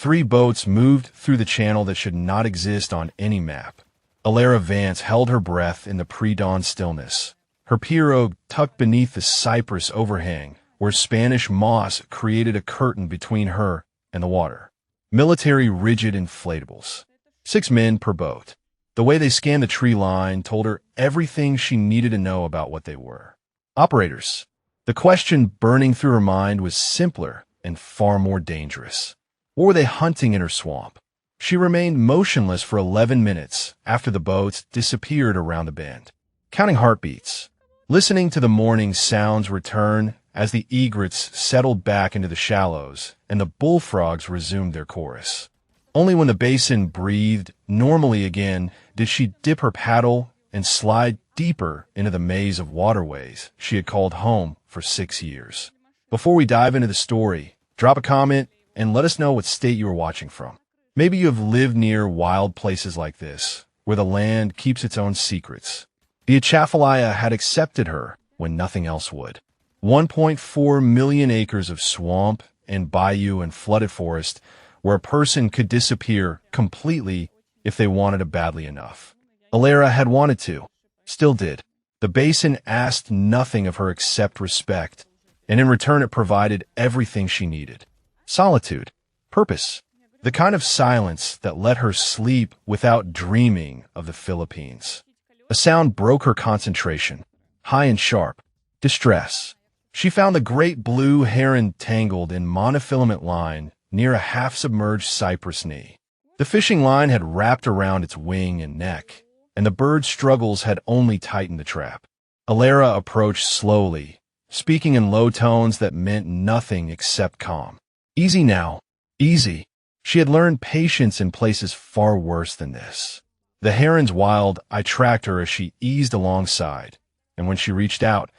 3 boats moved through the channel that should not exist on any map. Alara Vance held her breath in the pre-dawn stillness, her pirogue tucked beneath the cypress overhang, where Spanish moss created a curtain between her and the water. Military rigid inflatables. 6 men per boat. The way they scanned the tree line told her everything she needed to know about what they were. Operators. The question burning through her mind was simpler and far more dangerous. What were they hunting in her swamp? She remained motionless for 11 minutes after the boats disappeared around the bend, counting heartbeats, listening to the morning sounds return as the egrets settled back into the shallows and the bullfrogs resumed their chorus. Only when the basin breathed normally again did she dip her paddle and slide deeper into the maze of waterways she had called home for 6 years. Before we dive into the story, drop a comment and let us know what state you are watching from. Maybe you have lived near wild places like this, where the land keeps its own secrets. The Atchafalaya had accepted her when nothing else would. 1.4 million acres of swamp and bayou and flooded forest where a person could disappear completely if they wanted it badly enough. Alara had wanted to, still did. The basin asked nothing of her except respect, and in return it provided everything she needed. Solitude, purpose, the kind of silence that let her sleep without dreaming of the Philippines. A sound broke her concentration, high and sharp, distress. She found the great blue heron tangled in monofilament line near a half-submerged cypress knee. The fishing line had wrapped around its wing and neck, and the bird's struggles had only tightened the trap. Alara approached slowly, speaking in low tones that meant nothing except calm. Easy now, easy. She had learned patience in places far worse than this. The heron's wild eye tracked her as she eased alongside, and when she reached out,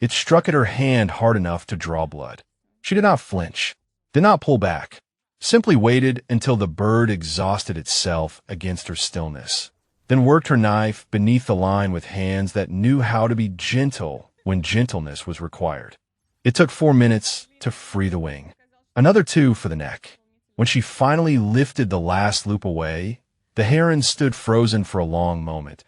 it struck at her hand hard enough to draw blood. She did not flinch, did not pull back, simply waited until the bird exhausted itself against her stillness, then worked her knife beneath the line with hands that knew how to be gentle when gentleness was required. It took 4 minutes to free the wing, another 2 for the neck. When she finally lifted the last loop away, the heron stood frozen for a long moment,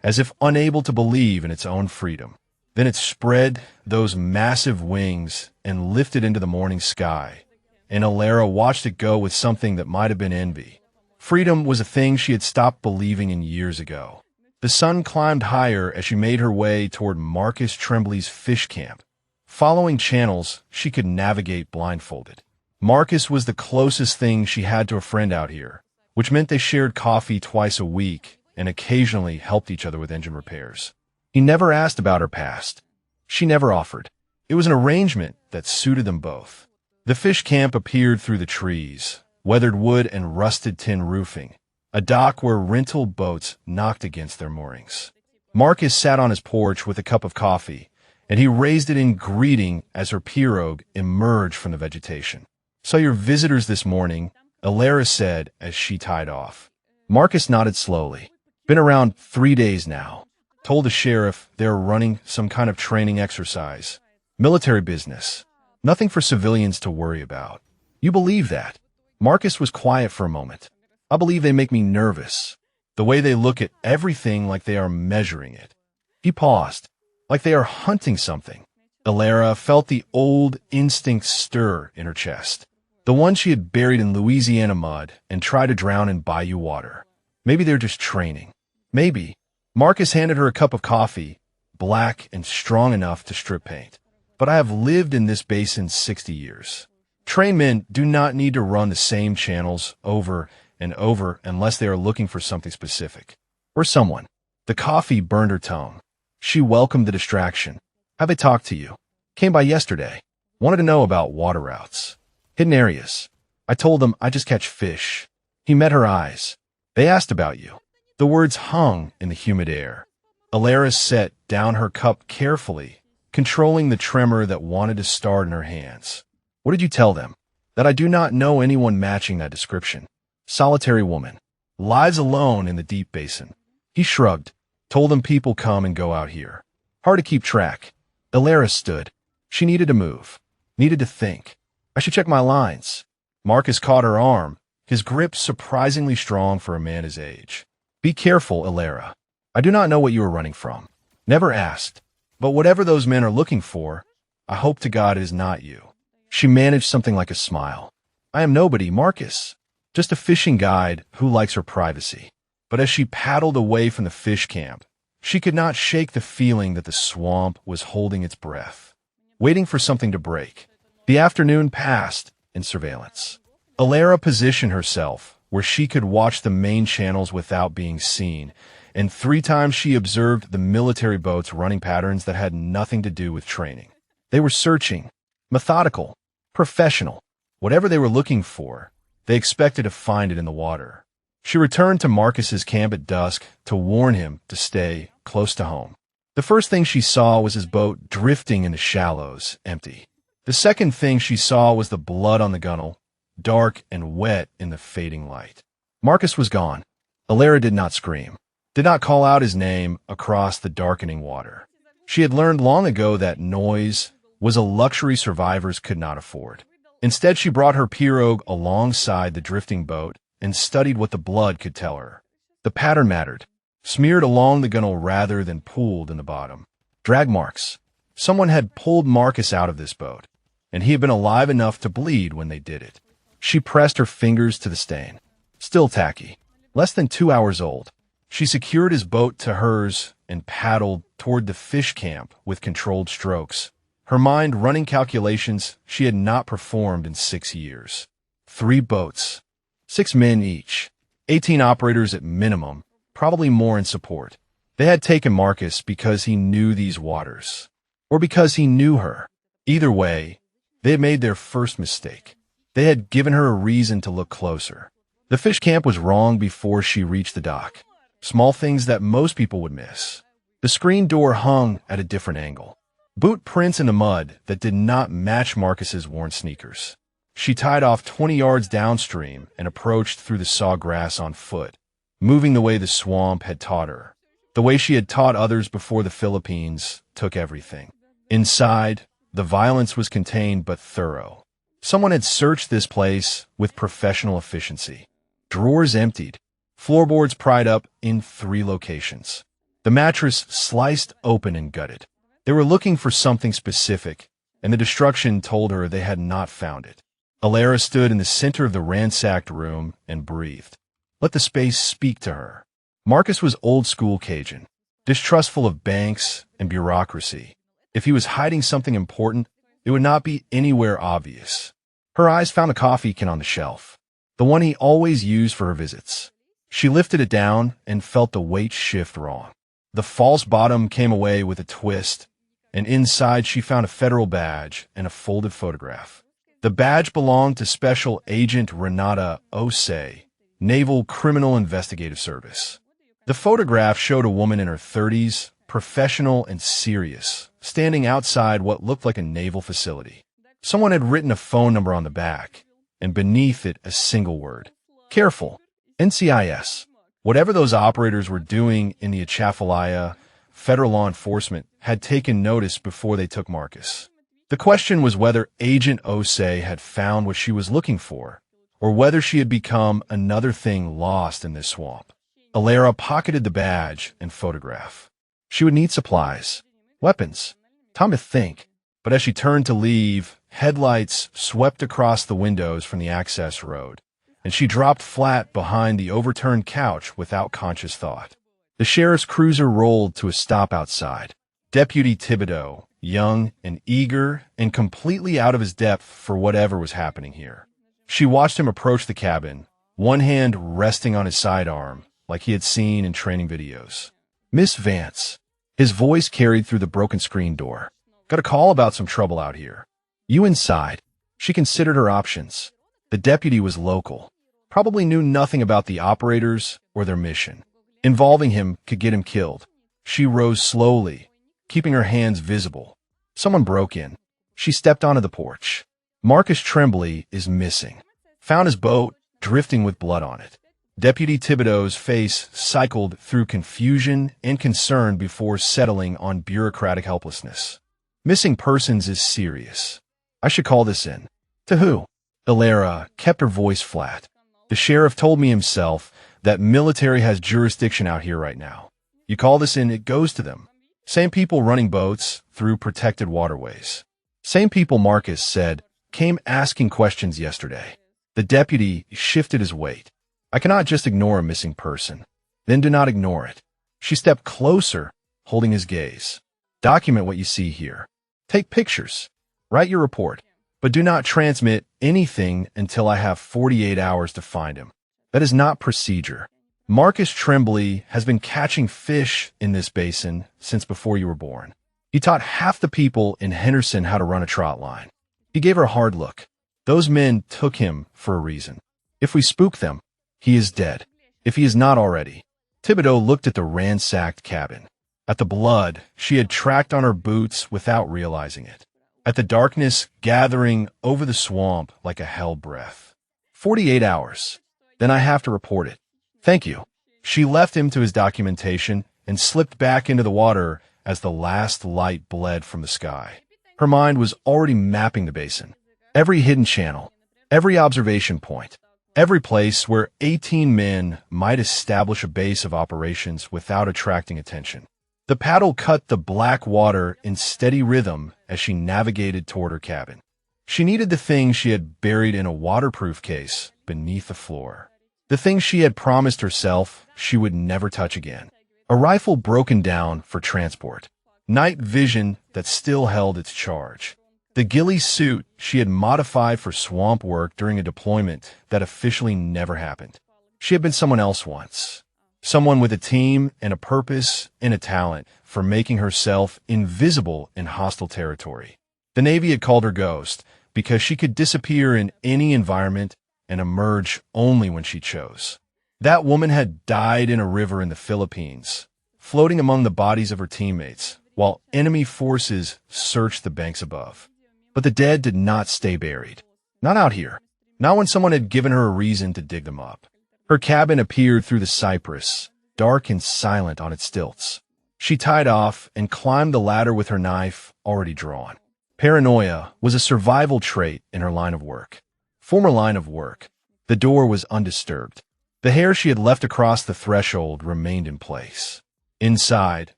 as if unable to believe in its own freedom. Then it spread those massive wings and lifted into the morning sky, and Alara watched it go with something that might have been envy. Freedom was a thing she had stopped believing in years ago. The sun climbed higher as she made her way toward Marcus Tremblay's fish camp. Following channels she could navigate blindfolded. Marcus was the closest thing she had to a friend out here, which meant they shared coffee twice a week and occasionally helped each other with engine repairs. He never asked about her past. She never offered. It was an arrangement that suited them both. The fish camp appeared through the trees, weathered wood and rusted tin roofing, a dock where rental boats knocked against their moorings. Marcus sat on his porch with a cup of coffee, and he raised it in greeting as her pirogue emerged from the vegetation. "So your visitors this morning," Alara said as she tied off. Marcus nodded slowly. "Been around 3 days now. Told the sheriff they're running some kind of training exercise. Military business. Nothing for civilians to worry about." "You believe that?" Marcus was quiet for a moment. "I believe they make me nervous. The way they look at everything like they are measuring it." He paused, like they are hunting something. Alara felt the old instinct stir in her chest, the one she had buried in Louisiana mud and tried to drown in bayou water. Maybe they're just training. Maybe. Marcus handed her a cup of coffee, black and strong enough to strip paint. "But I have lived in this basin 60 years. Trained men do not need to run the same channels over and over unless they are looking for something specific. Or someone." The coffee burned her tongue. She welcomed the distraction. "Have they talked to you?" "Came by yesterday. Wanted to know about water routes. Hidden areas. I told them I just catch fish." He met her eyes. "They asked about you." The words hung in the humid air. Alara set down her cup carefully, controlling the tremor that wanted to start in her hands. "What did you tell them?" "That I do not know anyone matching that description. Solitary woman. Lives alone in the deep basin." He shrugged. "Told them people come and go out here. Hard to keep track." Alara stood. She needed to move. Needed to think. "I should check my lines." Marcus caught her arm, his grip surprisingly strong for a man his age. "Be careful, Elara. I do not know what you are running from. Never asked. But whatever those men are looking for, I hope to God it is not you." She managed something like a smile. "I am nobody, Marcus. Just a fishing guide who likes her privacy." But as she paddled away from the fish camp, she could not shake the feeling that the swamp was holding its breath, waiting for something to break. The afternoon passed in surveillance. Elara positioned herself where she could watch the main channels without being seen, and 3 times she observed the military boats running patterns that had nothing to do with training. They were searching, methodical, professional. Whatever they were looking for, they expected to find it in the water. She returned to Marcus's camp at dusk to warn him to stay close to home. The first thing she saw was his boat drifting in the shallows, empty. The second thing she saw was the blood on the gunwale, dark and wet in the fading light. Marcus was gone. Elara did not scream, did not call out his name across the darkening water. She had learned long ago that noise was a luxury survivors could not afford. Instead, she brought her pirogue alongside the drifting boat and studied what the blood could tell her. The pattern mattered, smeared along the gunwale rather than pooled in the bottom. Drag marks. Someone had pulled Marcus out of this boat, and he had been alive enough to bleed when they did it. She pressed her fingers to the stain. Still tacky. Less than 2 hours old. She secured his boat to hers and paddled toward the fish camp with controlled strokes, her mind running calculations she had not performed in 6 years. 3 boats. 6 men each. 18 operators at minimum, probably more in support. They had taken Marcus because he knew these waters, or because he knew her. Either way, they had made their first mistake. They had given her a reason to look closer. The fish camp was wrong before she reached the dock. Small things that most people would miss. The screen door hung at a different angle. Boot prints in the mud that did not match Marcus's worn sneakers. She tied off 20 yards downstream and approached through the sawgrass on foot, moving the way the swamp had taught her. The way she had taught others before the Philippines took everything. Inside, the violence was contained but thorough. Someone had searched this place with professional efficiency. Drawers emptied, floorboards pried up in 3 locations. The mattress sliced open and gutted. They were looking for something specific, and the destruction told her they had not found it. Elara stood in the center of the ransacked room and breathed. Let the space speak to her. Marcus was old-school Cajun, distrustful of banks and bureaucracy. If he was hiding something important, it would not be anywhere obvious. Her eyes found a coffee can on the shelf, the one he always used for her visits. She lifted it down and felt the weight shift wrong. The false bottom came away with a twist, and inside she found a federal badge and a folded photograph. The badge belonged to Special Agent Renata Osei, Naval Criminal Investigative Service. The photograph showed a woman in her 30s, professional and serious, standing outside what looked like a naval facility. Someone had written a phone number on the back, and beneath it a single word. Careful. NCIS. Whatever those operators were doing in the Atchafalaya, federal law enforcement had taken notice before they took Marcus. The question was whether Agent Osei had found what she was looking for, or whether she had become another thing lost in this swamp. Elara pocketed the badge and photograph. She would need supplies, weapons, time to think. But as she turned to leave, headlights swept across the windows from the access road, and she dropped flat behind the overturned couch without conscious thought. The sheriff's cruiser rolled to a stop outside. Deputy Thibodeau, young and eager and completely out of his depth for whatever was happening here. She watched him approach the cabin, one hand resting on his sidearm, like he had seen in training videos. "Miss Vance." His voice carried through the broken screen door. "Got a call about some trouble out here. You inside?" She considered her options. The deputy was local, probably knew nothing about the operators or their mission. Involving him could get him killed. She rose slowly, keeping her hands visible. Someone broke in. She stepped onto the porch. Marcus Tremblay is missing. Found his boat, drifting with blood on it. Deputy Thibodeau's face cycled through confusion and concern before settling on bureaucratic helplessness. Missing persons is serious. I should call this in. To who? Elara kept her voice flat. The sheriff told me himself that military has jurisdiction out here right now. You call this in, it goes to them. Same people running boats through protected waterways. Same people, Marcus said, came asking questions yesterday. The deputy shifted his weight. I cannot just ignore a missing person. Then do not ignore it. She stepped closer, holding his gaze. Document what you see here. Take pictures. Write your report. But do not transmit anything until I have 48 hours to find him. That is not procedure. Marcus Tremblay has been catching fish in this basin since before you were born. He taught half the people in Henderson how to run a trot line. He gave her a hard look. Those men took him for a reason. If we spook them, he is dead. If he is not already. Thibodeau looked at the ransacked cabin. At the blood she had tracked on her boots without realizing it. At the darkness gathering over the swamp like a hell breath. 48 hours. Then I have to report it. Thank you. She left him to his documentation and slipped back into the water as the last light bled from the sky. Her mind was already mapping the basin. Every hidden channel, every observation point, every place where 18 men might establish a base of operations without attracting attention. The paddle cut the black water in steady rhythm as she navigated toward her cabin. She needed the thing she had buried in a waterproof case beneath the floor. The thing she had promised herself she would never touch again. A rifle broken down for transport. Night vision that still held its charge. The ghillie suit she had modified for swamp work during a deployment that officially never happened. She had been someone else once. Someone with a team and a purpose and a talent for making herself invisible in hostile territory. The Navy had called her Ghost because she could disappear in any environment and emerge only when she chose. That woman had died in a river in the Philippines, floating among the bodies of her teammates, while enemy forces searched the banks above. But the dead did not stay buried. Not out here. Not when someone had given her a reason to dig them up. Her cabin appeared through the cypress, dark and silent on its stilts. She tied off and climbed the ladder with her knife already drawn. Paranoia was a survival trait in her line of work. Former line of work. The door was undisturbed. The hair she had left across the threshold remained in place. Inside,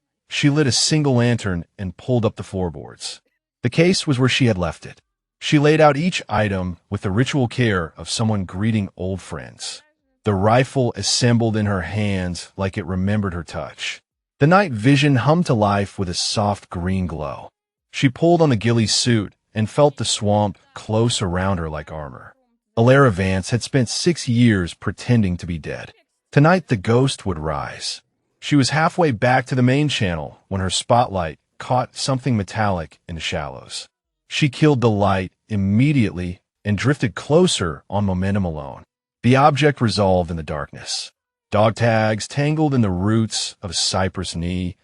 she lit a single lantern and pulled up the floorboards. The case was where she had left it. She laid out each item with the ritual care of someone greeting old friends. The rifle assembled in her hands like it remembered her touch. The night vision hummed to life with a soft green glow. She pulled on the ghillie suit and felt the swamp close around her like armor. Alara Vance had spent 6 years pretending to be dead. Tonight the ghost would rise. She was halfway back to the main channel when her spotlight caught something metallic in the shallows. She killed the light immediately and drifted closer on momentum alone. The object resolved in the darkness. Dog tags tangled in the roots of a cypress knee,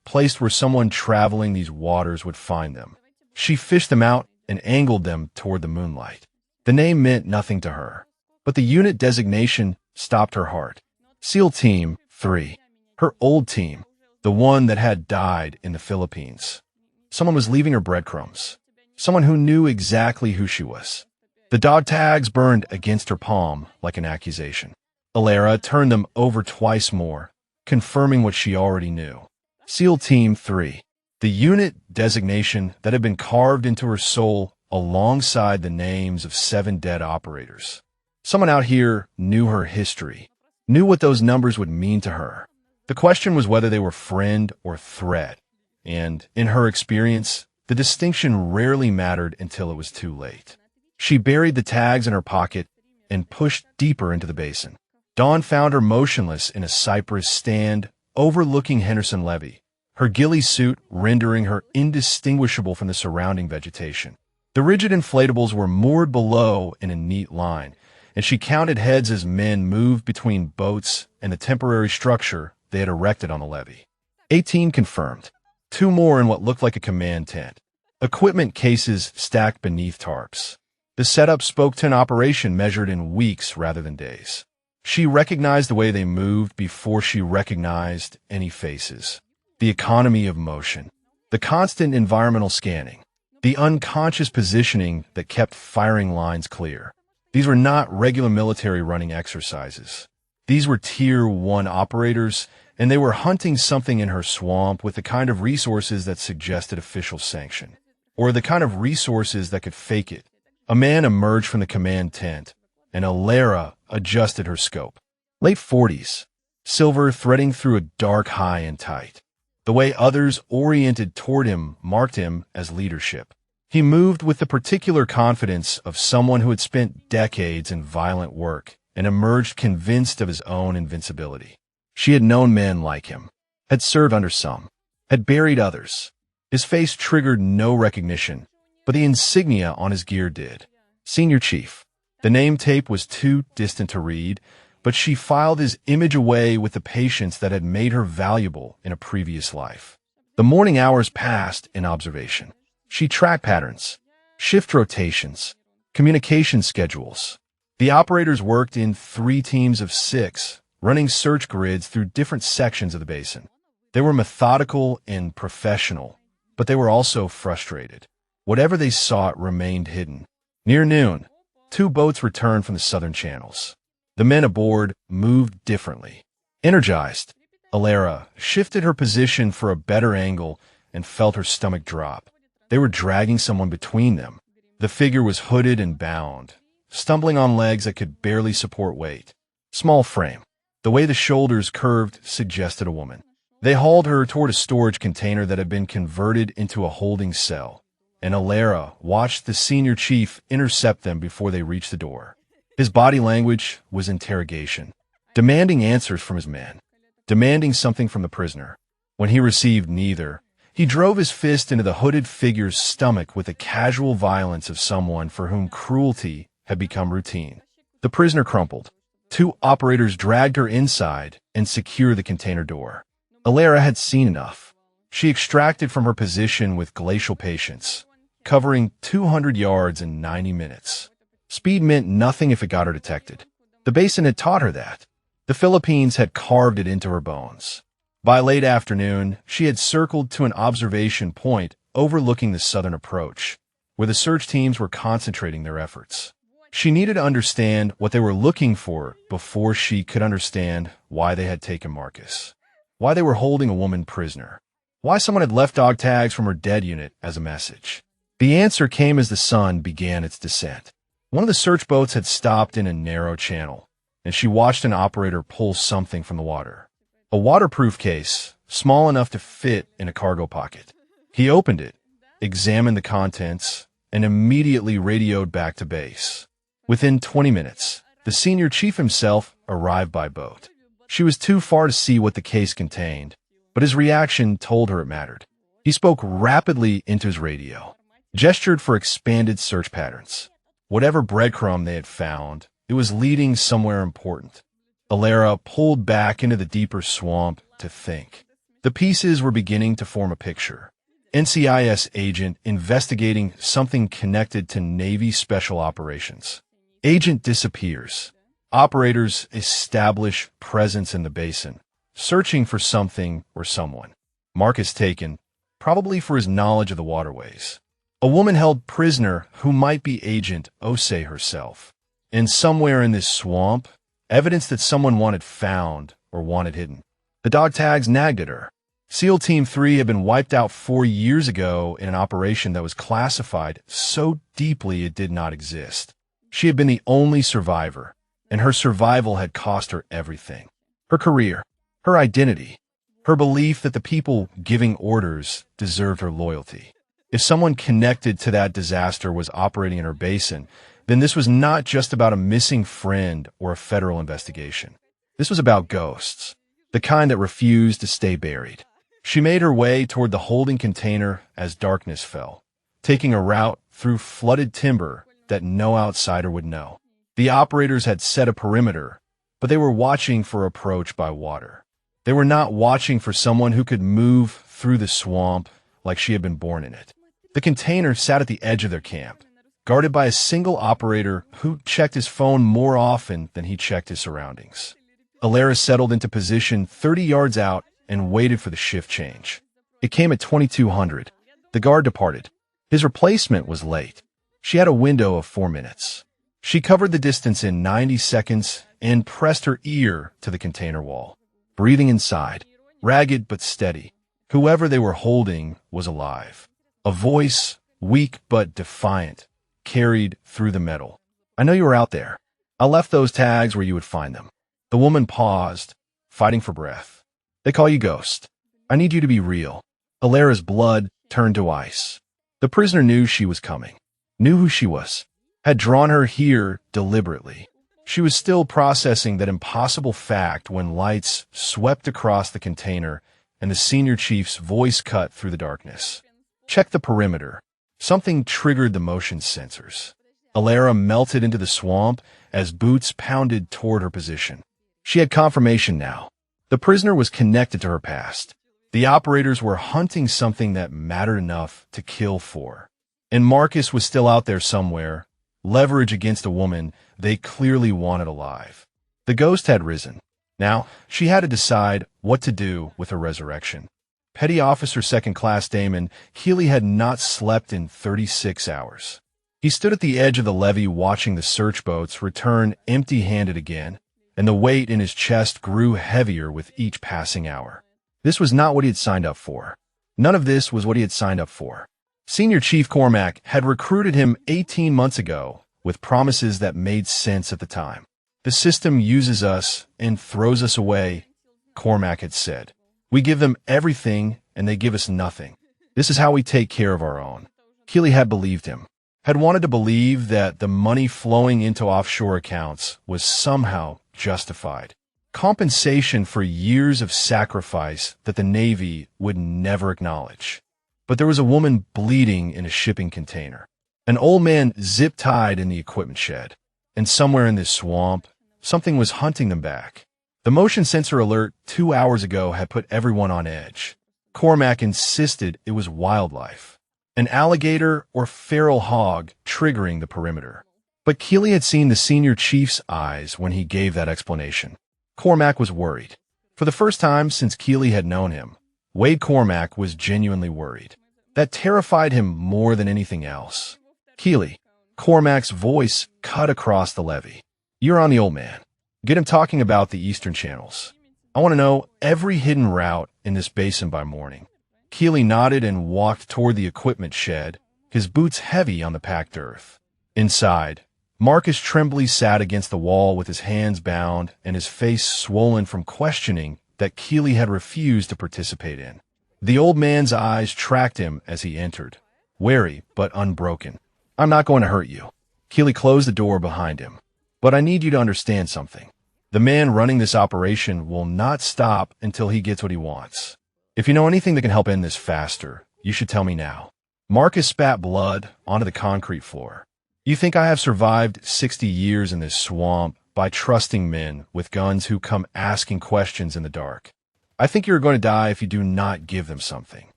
placed where someone traveling these waters would find them. She fished them out and angled them toward the moonlight. The name meant nothing to her, but the unit designation stopped her heart. SEAL Team 3. Her old team, the one that had died in the Philippines. Someone was leaving her breadcrumbs. Someone who knew exactly who she was. The dog tags burned against her palm like an accusation. Alara turned them over twice more, confirming what she already knew. SEAL Team 3. The unit designation that had been carved into her soul alongside the names of 7 dead operators. Someone out here knew her history, knew what those numbers would mean to her. The question was whether they were friend or threat, and, in her experience, the distinction rarely mattered until it was too late. She buried the tags in her pocket and pushed deeper into the basin. Dawn found her motionless in a cypress stand overlooking Henderson Levee, her ghillie suit rendering her indistinguishable from the surrounding vegetation. The rigid inflatables were moored below in a neat line, and she counted heads as men moved between boats and the temporary structure they had erected on the levee. 18 confirmed. 2 more in what looked like a command tent. Equipment cases stacked beneath tarps. The setup spoke to an operation measured in weeks rather than days. She recognized the way they moved before she recognized any faces. The economy of motion. The constant environmental scanning. The unconscious positioning that kept firing lines clear. These were not regular military running exercises. These were Tier 1 operators, and they were hunting something in her swamp with the kind of resources that suggested official sanction, or the kind of resources that could fake it. A man emerged from the command tent, and Alara adjusted her scope. Late 40s, silver threading through a dark high and tight. The way others oriented toward him marked him as leadership. He moved with the particular confidence of someone who had spent decades in violent work and emerged convinced of his own invincibility. She had known men like him, had served under some, had buried others. His face triggered no recognition, but the insignia on his gear did. Senior Chief. The name tape was too distant to read, but she filed his image away with the patience that had made her valuable in a previous life. The morning hours passed in observation. She tracked patterns, shift rotations, communication schedules. The operators worked in 3 teams of 6, running search grids through different sections of the basin. They were methodical and professional, but they were also frustrated. Whatever they sought remained hidden. Near noon, 2 boats returned from the southern channels. The men aboard moved differently. Energized, Alara shifted her position for a better angle and felt her stomach drop. They were dragging someone between them. The figure was hooded and bound, stumbling on legs that could barely support weight. Small frame. The way the shoulders curved suggested a woman. They hauled her toward a storage container that had been converted into a holding cell, and Alara watched the senior chief intercept them before they reached the door. His body language was interrogation, demanding answers from his men, demanding something from the prisoner. When he received neither, he drove his fist into the hooded figure's stomach with the casual violence of someone for whom cruelty had become routine. The prisoner crumpled. 2 operators dragged her inside and secured the container door. Alara had seen enough. She extracted from her position with glacial patience, covering 200 yards in 90 minutes. Speed meant nothing if it got her detected. The basin had taught her that. The Philippines had carved it into her bones. By late afternoon, she had circled to an observation point overlooking the southern approach, where the search teams were concentrating their efforts. She needed to understand what they were looking for before she could understand why they had taken Marcus, why they were holding a woman prisoner, why someone had left dog tags from her dead unit as a message. The answer came as the sun began its descent. One of the search boats had stopped in a narrow channel, and she watched an operator pull something from the water. A waterproof case, small enough to fit in a cargo pocket. He opened it, examined the contents, and immediately radioed back to base. Within 20 minutes, the senior chief himself arrived by boat. She was too far to see what the case contained, but his reaction told her it mattered. He spoke rapidly into his radio, gestured for expanded search patterns. Whatever breadcrumb they had found, it was leading somewhere important. Alara pulled back into the deeper swamp to think. The pieces were beginning to form a picture. NCIS agent investigating something connected to Navy Special Operations. Agent disappears. Operators establish presence in the basin, searching for something or someone. Marcus taken, probably for his knowledge of the waterways. A woman held prisoner who might be Agent Osei herself. And somewhere in this swamp, evidence that someone wanted found or wanted hidden. The dog tags nagged at her. SEAL Team 3 had been wiped out 4 years ago in an operation that was classified so deeply it did not exist. She had been the only survivor, and her survival had cost her everything. Her career, her identity, her belief that the people giving orders deserved her loyalty. If someone connected to that disaster was operating in her basin, then this was not just about a missing friend or a federal investigation. This was about ghosts, the kind that refused to stay buried. She made her way toward the holding container as darkness fell, taking a route through flooded timber that no outsider would know. The operators had set a perimeter, but they were watching for approach by water. They were not watching for someone who could move through the swamp like she had been born in it. The container sat at the edge of their camp, guarded by a single operator who checked his phone more often than he checked his surroundings. Alara settled into position 30 yards out and waited for the shift change. It came at 2200. The guard departed. His replacement was late. She had a window of 4 minutes. She covered the distance in 90 seconds and pressed her ear to the container wall, breathing inside, ragged but steady. Whoever they were holding was alive. A voice, weak but defiant, carried through the metal. I know you were out there. I left those tags where you would find them. The woman paused, fighting for breath. They call you Ghost. I need you to be real. Alara's blood turned to ice. The prisoner knew she was coming, knew who she was, had drawn her here deliberately. She was still processing that impossible fact when lights swept across the container and the senior chief's voice cut through the darkness. Check the perimeter. Something triggered the motion sensors. Alara melted into the swamp as boots pounded toward her position. She had confirmation now. The prisoner was connected to her past. The operators were hunting something that mattered enough to kill for. And Marcus was still out there somewhere, leverage against a woman they clearly wanted alive. The ghost had risen. Now, she had to decide what to do with her resurrection. Petty Officer Second Class Damon Keeley had not slept in 36 hours. He stood at the edge of the levee watching the search boats return empty-handed again, and the weight in his chest grew heavier with each passing hour. This was not what he had signed up for. None of this was what he had signed up for. Senior Chief Cormac had recruited him 18 months ago with promises that made sense at the time. The system uses us and throws us away, Cormac had said. We give them everything and they give us nothing. This is how we take care of our own. Keeley had believed him, had wanted to believe that the money flowing into offshore accounts was somehow justified. Compensation for years of sacrifice that the Navy would never acknowledge. But there was a woman bleeding in a shipping container. An old man zip-tied in the equipment shed. And somewhere in this swamp, something was hunting them back. The motion sensor alert 2 hours ago had put everyone on edge. Cormac insisted it was wildlife. An alligator or feral hog triggering the perimeter. But Keeley had seen the senior chief's eyes when he gave that explanation. Cormac was worried. For the first time since Keeley had known him, Wade Cormac was genuinely worried. That terrified him more than anything else. Keeley, Cormac's voice cut across the levee. You're on the old man. Get him talking about the eastern channels. I want to know every hidden route in this basin by morning. Keeley nodded and walked toward the equipment shed, his boots heavy on the packed earth. Inside, Marcus Tremblay sat against the wall with his hands bound and his face swollen from questioning that Keeley had refused to participate in. The old man's eyes tracked him as he entered, wary but unbroken. I'm not going to hurt you. Keeley closed the door behind him. But I need you to understand something. The man running this operation will not stop until he gets what he wants. If you know anything that can help end this faster, you should tell me now. Marcus spat blood onto the concrete floor. You think I have survived 60 years in this swamp by trusting men with guns who come asking questions in the dark. I think you're going to die if you do not give them something.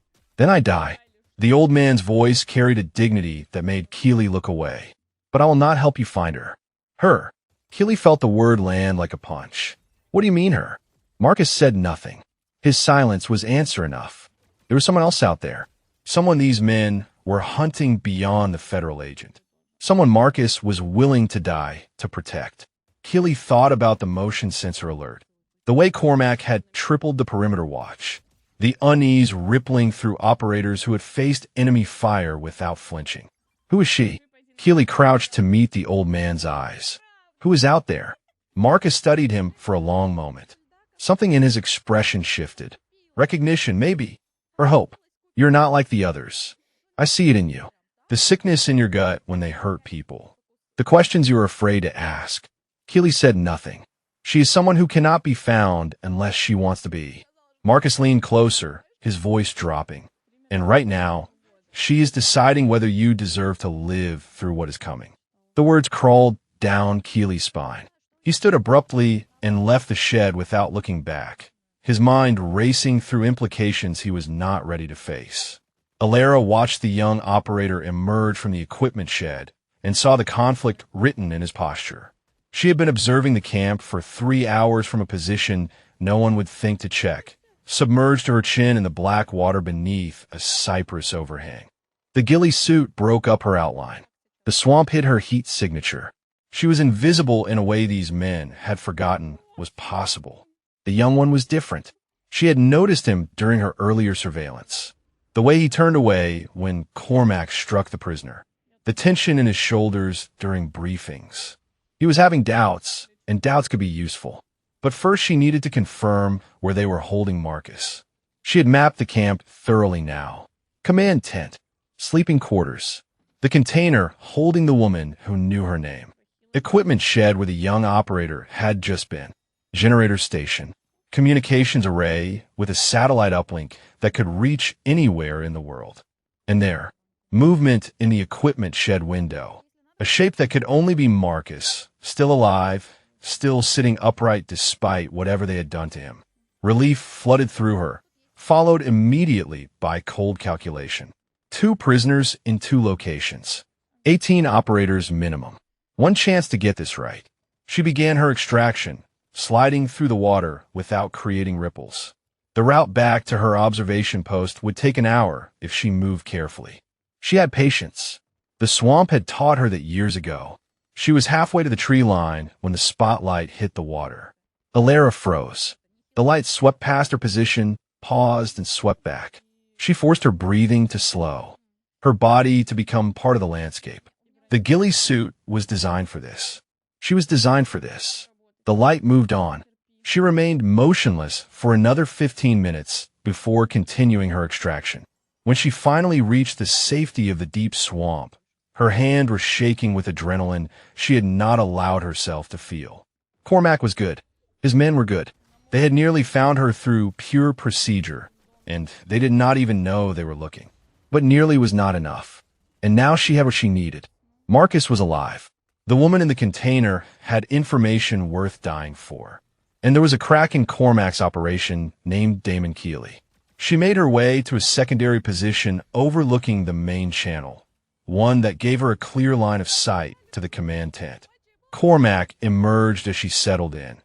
Then I die. The old man's voice carried a dignity that made Keeley look away. But I will not help you find her. Her. Keeley felt the word land like a punch. What do you mean her? Marcus said nothing. His silence was answer enough. There was someone else out there. Someone these men were hunting beyond the federal agent. Someone Marcus was willing to die to protect. Keeley thought about the motion sensor alert. The way Cormac had tripled the perimeter watch. The unease rippling through operators who had faced enemy fire without flinching. Who is she? Keeley crouched to meet the old man's eyes. Who is out there? Marcus studied him for a long moment. Something in his expression shifted. Recognition, maybe. Or hope. You're not like the others. I see it in you. The sickness in your gut when they hurt people. The questions you are afraid to ask. Keeley said nothing. She is someone who cannot be found unless she wants to be. Marcus leaned closer, his voice dropping. And right now, she is deciding whether you deserve to live through what is coming. The words crawled down Keeley's spine. He stood abruptly and left the shed without looking back, his mind racing through implications he was not ready to face. Alara watched the young operator emerge from the equipment shed and saw the conflict written in his posture. She had been observing the camp for 3 hours from a position no one would think to check, submerged to her chin in the black water beneath a cypress overhang. The ghillie suit broke up her outline. The swamp hid her heat signature. She was invisible in a way these men had forgotten was possible. The young one was different. She had noticed him during her earlier surveillance. The way he turned away when Cormac struck the prisoner. The tension in his shoulders during briefings. He was having doubts, and doubts could be useful. But first she needed to confirm where they were holding Marcus. She had mapped the camp thoroughly now. Command tent, sleeping quarters, the container holding the woman who knew her name, equipment shed where the young operator had just been, generator station, communications array with a satellite uplink that could reach anywhere in the world. And there, movement in the equipment shed window, a shape that could only be Marcus, still alive, still sitting upright despite whatever they had done to him. Relief flooded through her, followed immediately by cold calculation. 2 prisoners in 2 locations. 18 operators minimum. One chance to get this right. She began her extraction, sliding through the water without creating ripples. The route back to her observation post would take an hour if she moved carefully. She had patience. The swamp had taught her that years ago. She was halfway to the tree line when the spotlight hit the water. Alara froze. The light swept past her position, paused, and swept back. She forced her breathing to slow, her body to become part of the landscape. The ghillie suit was designed for this. She was designed for this. The light moved on. She remained motionless for another 15 minutes before continuing her extraction. When she finally reached the safety of the deep swamp, her hand was shaking with adrenaline she had not allowed herself to feel. Cormac was good. His men were good. They had nearly found her through pure procedure, and they did not even know they were looking. But nearly was not enough. And now she had what she needed. Marcus was alive. The woman in the container had information worth dying for. And there was a crack in Cormac's operation named Damon Keeley. She made her way to a secondary position overlooking the main channel, one that gave her a clear line of sight to the command tent. Cormac emerged as she settled in,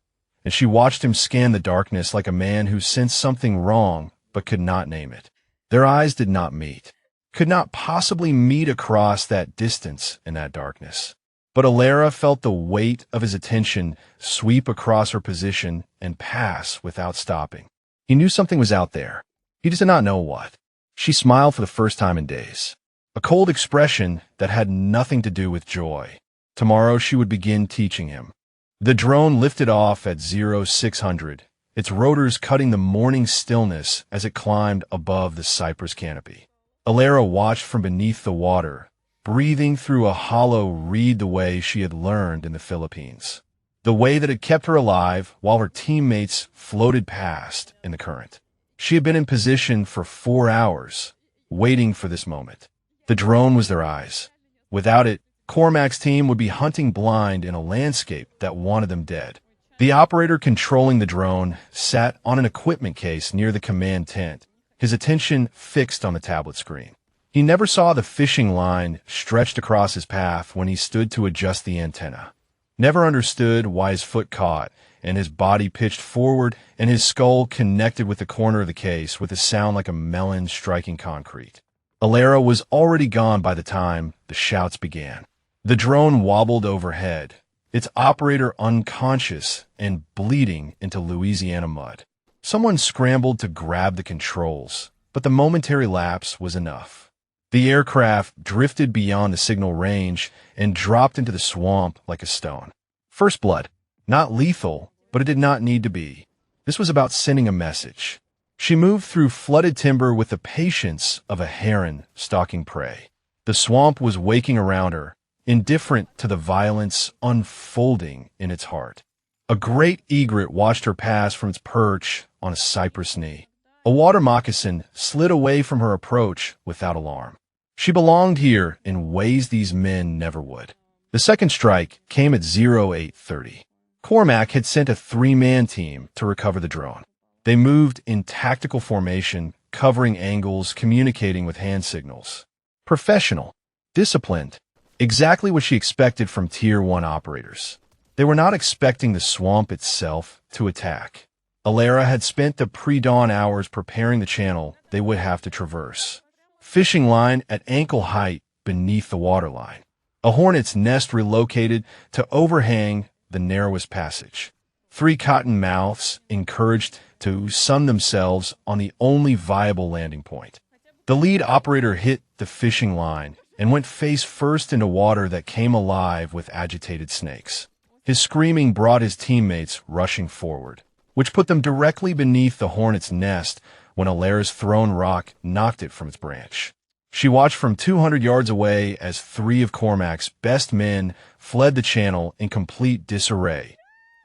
and she watched him scan the darkness like a man who sensed something wrong but could not name it. Their eyes did not meet, could not possibly meet across that distance in that darkness. But Alara felt the weight of his attention sweep across her position and pass without stopping. He knew something was out there. He just did not know what. She smiled for the first time in days. A cold expression that had nothing to do with joy. Tomorrow she would begin teaching him. The drone lifted off at 0600, its rotors cutting the morning stillness as it climbed above the cypress canopy. Alara watched from beneath the water, breathing through a hollow reed the way she had learned in the Philippines. The way that had kept her alive while her teammates floated past in the current. She had been in position for 4 hours, waiting for this moment. The drone was their eyes. Without it, Cormac's team would be hunting blind in a landscape that wanted them dead. The operator controlling the drone sat on an equipment case near the command tent, his attention fixed on the tablet screen. He never saw the fishing line stretched across his path when he stood to adjust the antenna. Never understood why his foot caught and his body pitched forward and his skull connected with the corner of the case with a sound like a melon striking concrete. Alara was already gone by the time the shouts began. The drone wobbled overhead, its operator unconscious and bleeding into Louisiana mud. Someone scrambled to grab the controls, but the momentary lapse was enough. The aircraft drifted beyond the signal range and dropped into the swamp like a stone. First blood. Not lethal, but it did not need to be. This was about sending a message. She moved through flooded timber with the patience of a heron stalking prey. The swamp was waking around her, indifferent to the violence unfolding in its heart. A great egret watched her pass from its perch on a cypress knee. A water moccasin slid away from her approach without alarm. She belonged here in ways these men never would. The second strike came at 0830. Cormac had sent a 3-man team to recover the drone. They moved in tactical formation, covering angles, communicating with hand signals. Professional, disciplined, exactly what she expected from Tier 1 operators. They were not expecting the swamp itself to attack. Alara had spent the pre-dawn hours preparing the channel they would have to traverse. Fishing line at ankle height beneath the waterline. A hornet's nest relocated to overhang the narrowest passage. 3 cotton mouths encouraged to sun themselves on the only viable landing point. The lead operator hit the fishing line and went face first into water that came alive with agitated snakes. His screaming brought his teammates rushing forward, which put them directly beneath the hornet's nest when Alara's thrown rock knocked it from its branch. She watched from 200 yards away as 3 of Cormac's best men fled the channel in complete disarray,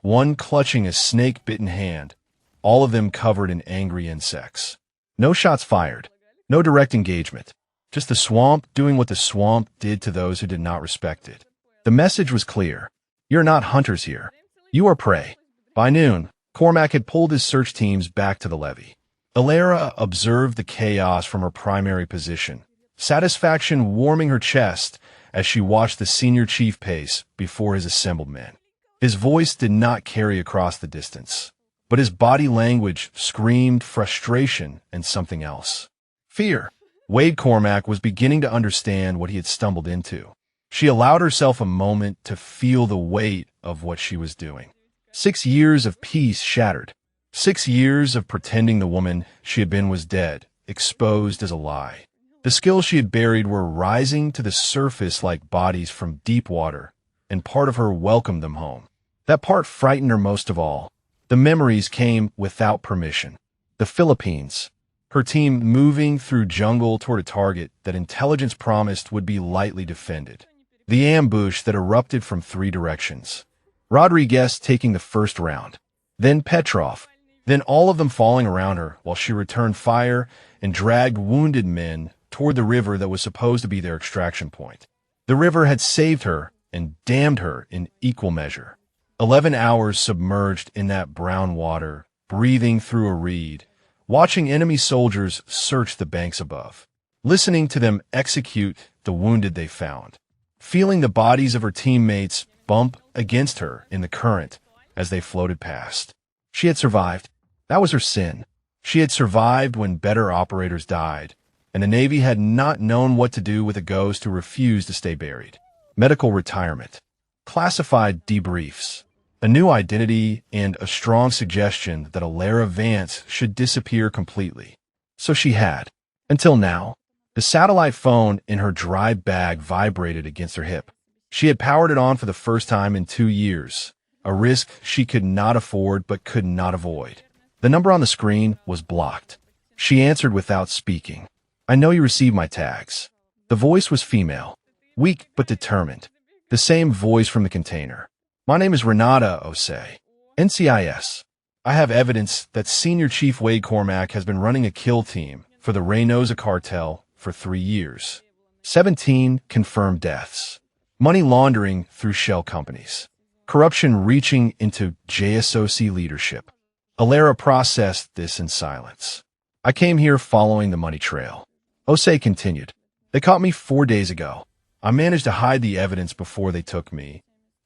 one clutching a snake-bitten hand, all of them covered in angry insects. No shots fired, no direct engagement, just the swamp doing what the swamp did to those who did not respect it. The message was clear. You're not hunters here. You are prey. By noon, Cormac had pulled his search teams back to the levee. Alara observed the chaos from her primary position, satisfaction warming her chest as she watched the senior chief pace before his assembled men. His voice did not carry across the distance, but his body language screamed frustration and something else. Fear. Wade Cormac was beginning to understand what he had stumbled into. She allowed herself a moment to feel the weight of what she was doing. 6 years of peace shattered. 6 years of pretending the woman she had been was dead, exposed as a lie. The skills she had buried were rising to the surface like bodies from deep water, and part of her welcomed them home. That part frightened her most of all. The memories came without permission. The Philippines. Her team moving through jungle toward a target that intelligence promised would be lightly defended. The ambush that erupted from 3 directions. Rodriguez taking the first round, then Petrov, then all of them falling around her while she returned fire and dragged wounded men toward the river that was supposed to be their extraction point. The river had saved her and damned her in equal measure. 11 hours submerged in that brown water, breathing through a reed, watching enemy soldiers search the banks above, listening to them execute the wounded they found, feeling the bodies of her teammates bump against her in the current as they floated past. She had survived. That was her sin. She had survived when better operators died, and the Navy had not known what to do with a ghost who refused to stay buried. Medical retirement. Classified debriefs. A new identity and a strong suggestion that Alara Vance should disappear completely. So she had. Until now. The satellite phone in her dry bag vibrated against her hip. She had powered it on for the first time in 2 years, a risk she could not afford but could not avoid. The number on the screen was blocked. She answered without speaking. I know you received my tags. The voice was female, weak but determined. The same voice from the container. My name is Renata Osei, NCIS. I have evidence that Senior Chief Wade Cormac has been running a kill team for the Reynosa cartel for 3 years. 17 confirmed deaths. Money laundering through shell companies. Corruption reaching into JSOC leadership. Alara processed this in silence. I came here following the money trail. Osei continued. They caught me 4 days ago. I managed to hide the evidence before they took me,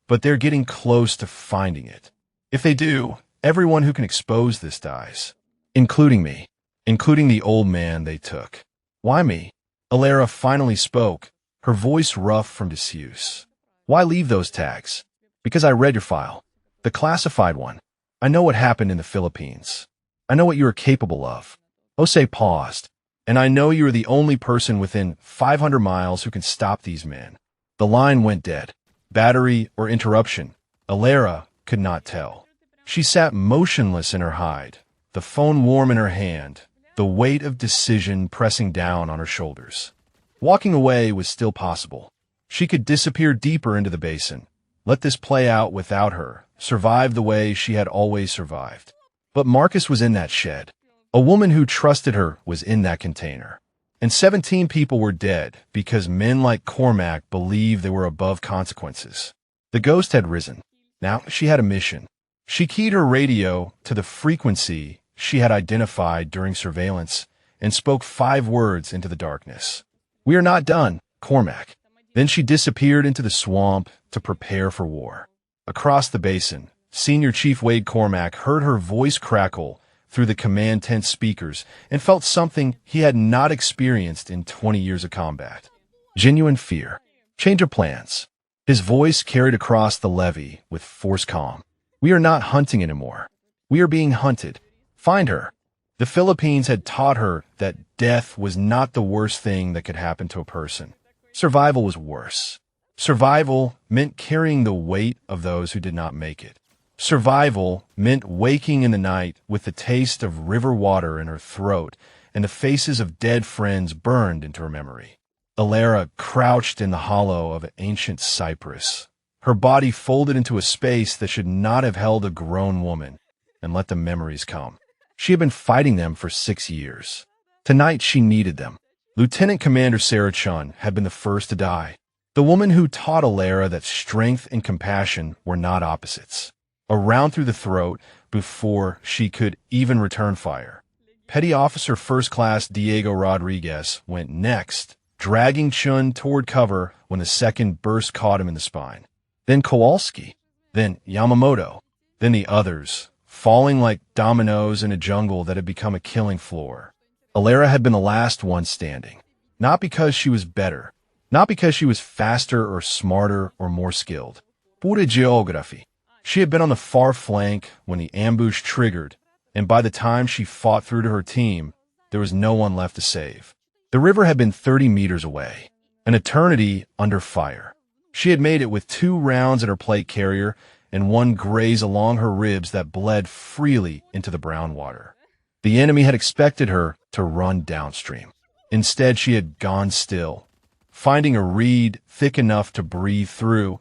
but they're getting close to finding it. If they do, everyone who can expose this dies, including me, including the old man they took. Why me? Alara finally spoke, her voice rough from disuse. Why leave those tags? Because I read your file. The classified one. I know what happened in the Philippines. I know what you are capable of. Osei paused. And I know you are the only person within 500 miles who can stop these men. The line went dead. Battery or interruption. Alara could not tell. She sat motionless in her hide, the phone warm in her hand, the weight of decision pressing down on her shoulders. Walking away was still possible. She could disappear deeper into the basin, let this play out without her, survive the way she had always survived. But Marcus was in that shed. A woman who trusted her was in that container. And 17 people were dead because men like Cormac believed they were above consequences. The ghost had risen. Now she had a mission. She keyed her radio to the frequency she had identified during surveillance and spoke 5 words into the darkness. We are not done, Cormac. Then she disappeared into the swamp to prepare for war. Across the basin, Senior Chief Wade Cormac heard her voice crackle through the command tent speakers and felt something he had not experienced in 20 years of combat. Genuine fear. Change of plans. His voice carried across the levee with forced calm. We are not hunting anymore. We are being hunted. Find her. The Philippines had taught her that death was not the worst thing that could happen to a person. Survival was worse. Survival meant carrying the weight of those who did not make it. Survival meant waking in the night with the taste of river water in her throat and the faces of dead friends burned into her memory. Alara crouched in the hollow of an ancient cypress, her body folded into a space that should not have held a grown woman, and let the memories come. She had been fighting them for 6 years. Tonight she needed them. Lieutenant Commander Sarah Chun had been the first to die. The woman who taught Alara that strength and compassion were not opposites. A round through the throat before she could even return fire. Petty Officer First Class Diego Rodriguez went next, dragging Chun toward cover when the second burst caught him in the spine. Then Kowalski, then Yamamoto, then the others, falling like dominoes in a jungle that had become a killing floor. Alara had been the last one standing, not because she was better, not because she was faster or smarter or more skilled. Pura geography. She had been on the far flank when the ambush triggered, and by the time she fought through to her team, there was no one left to save. The river had been 30 meters away, an eternity under fire. She had made it with 2 rounds in her plate carrier and 1 graze along her ribs that bled freely into the brown water. The enemy had expected her to run downstream. Instead, she had gone still, finding a reed thick enough to breathe through,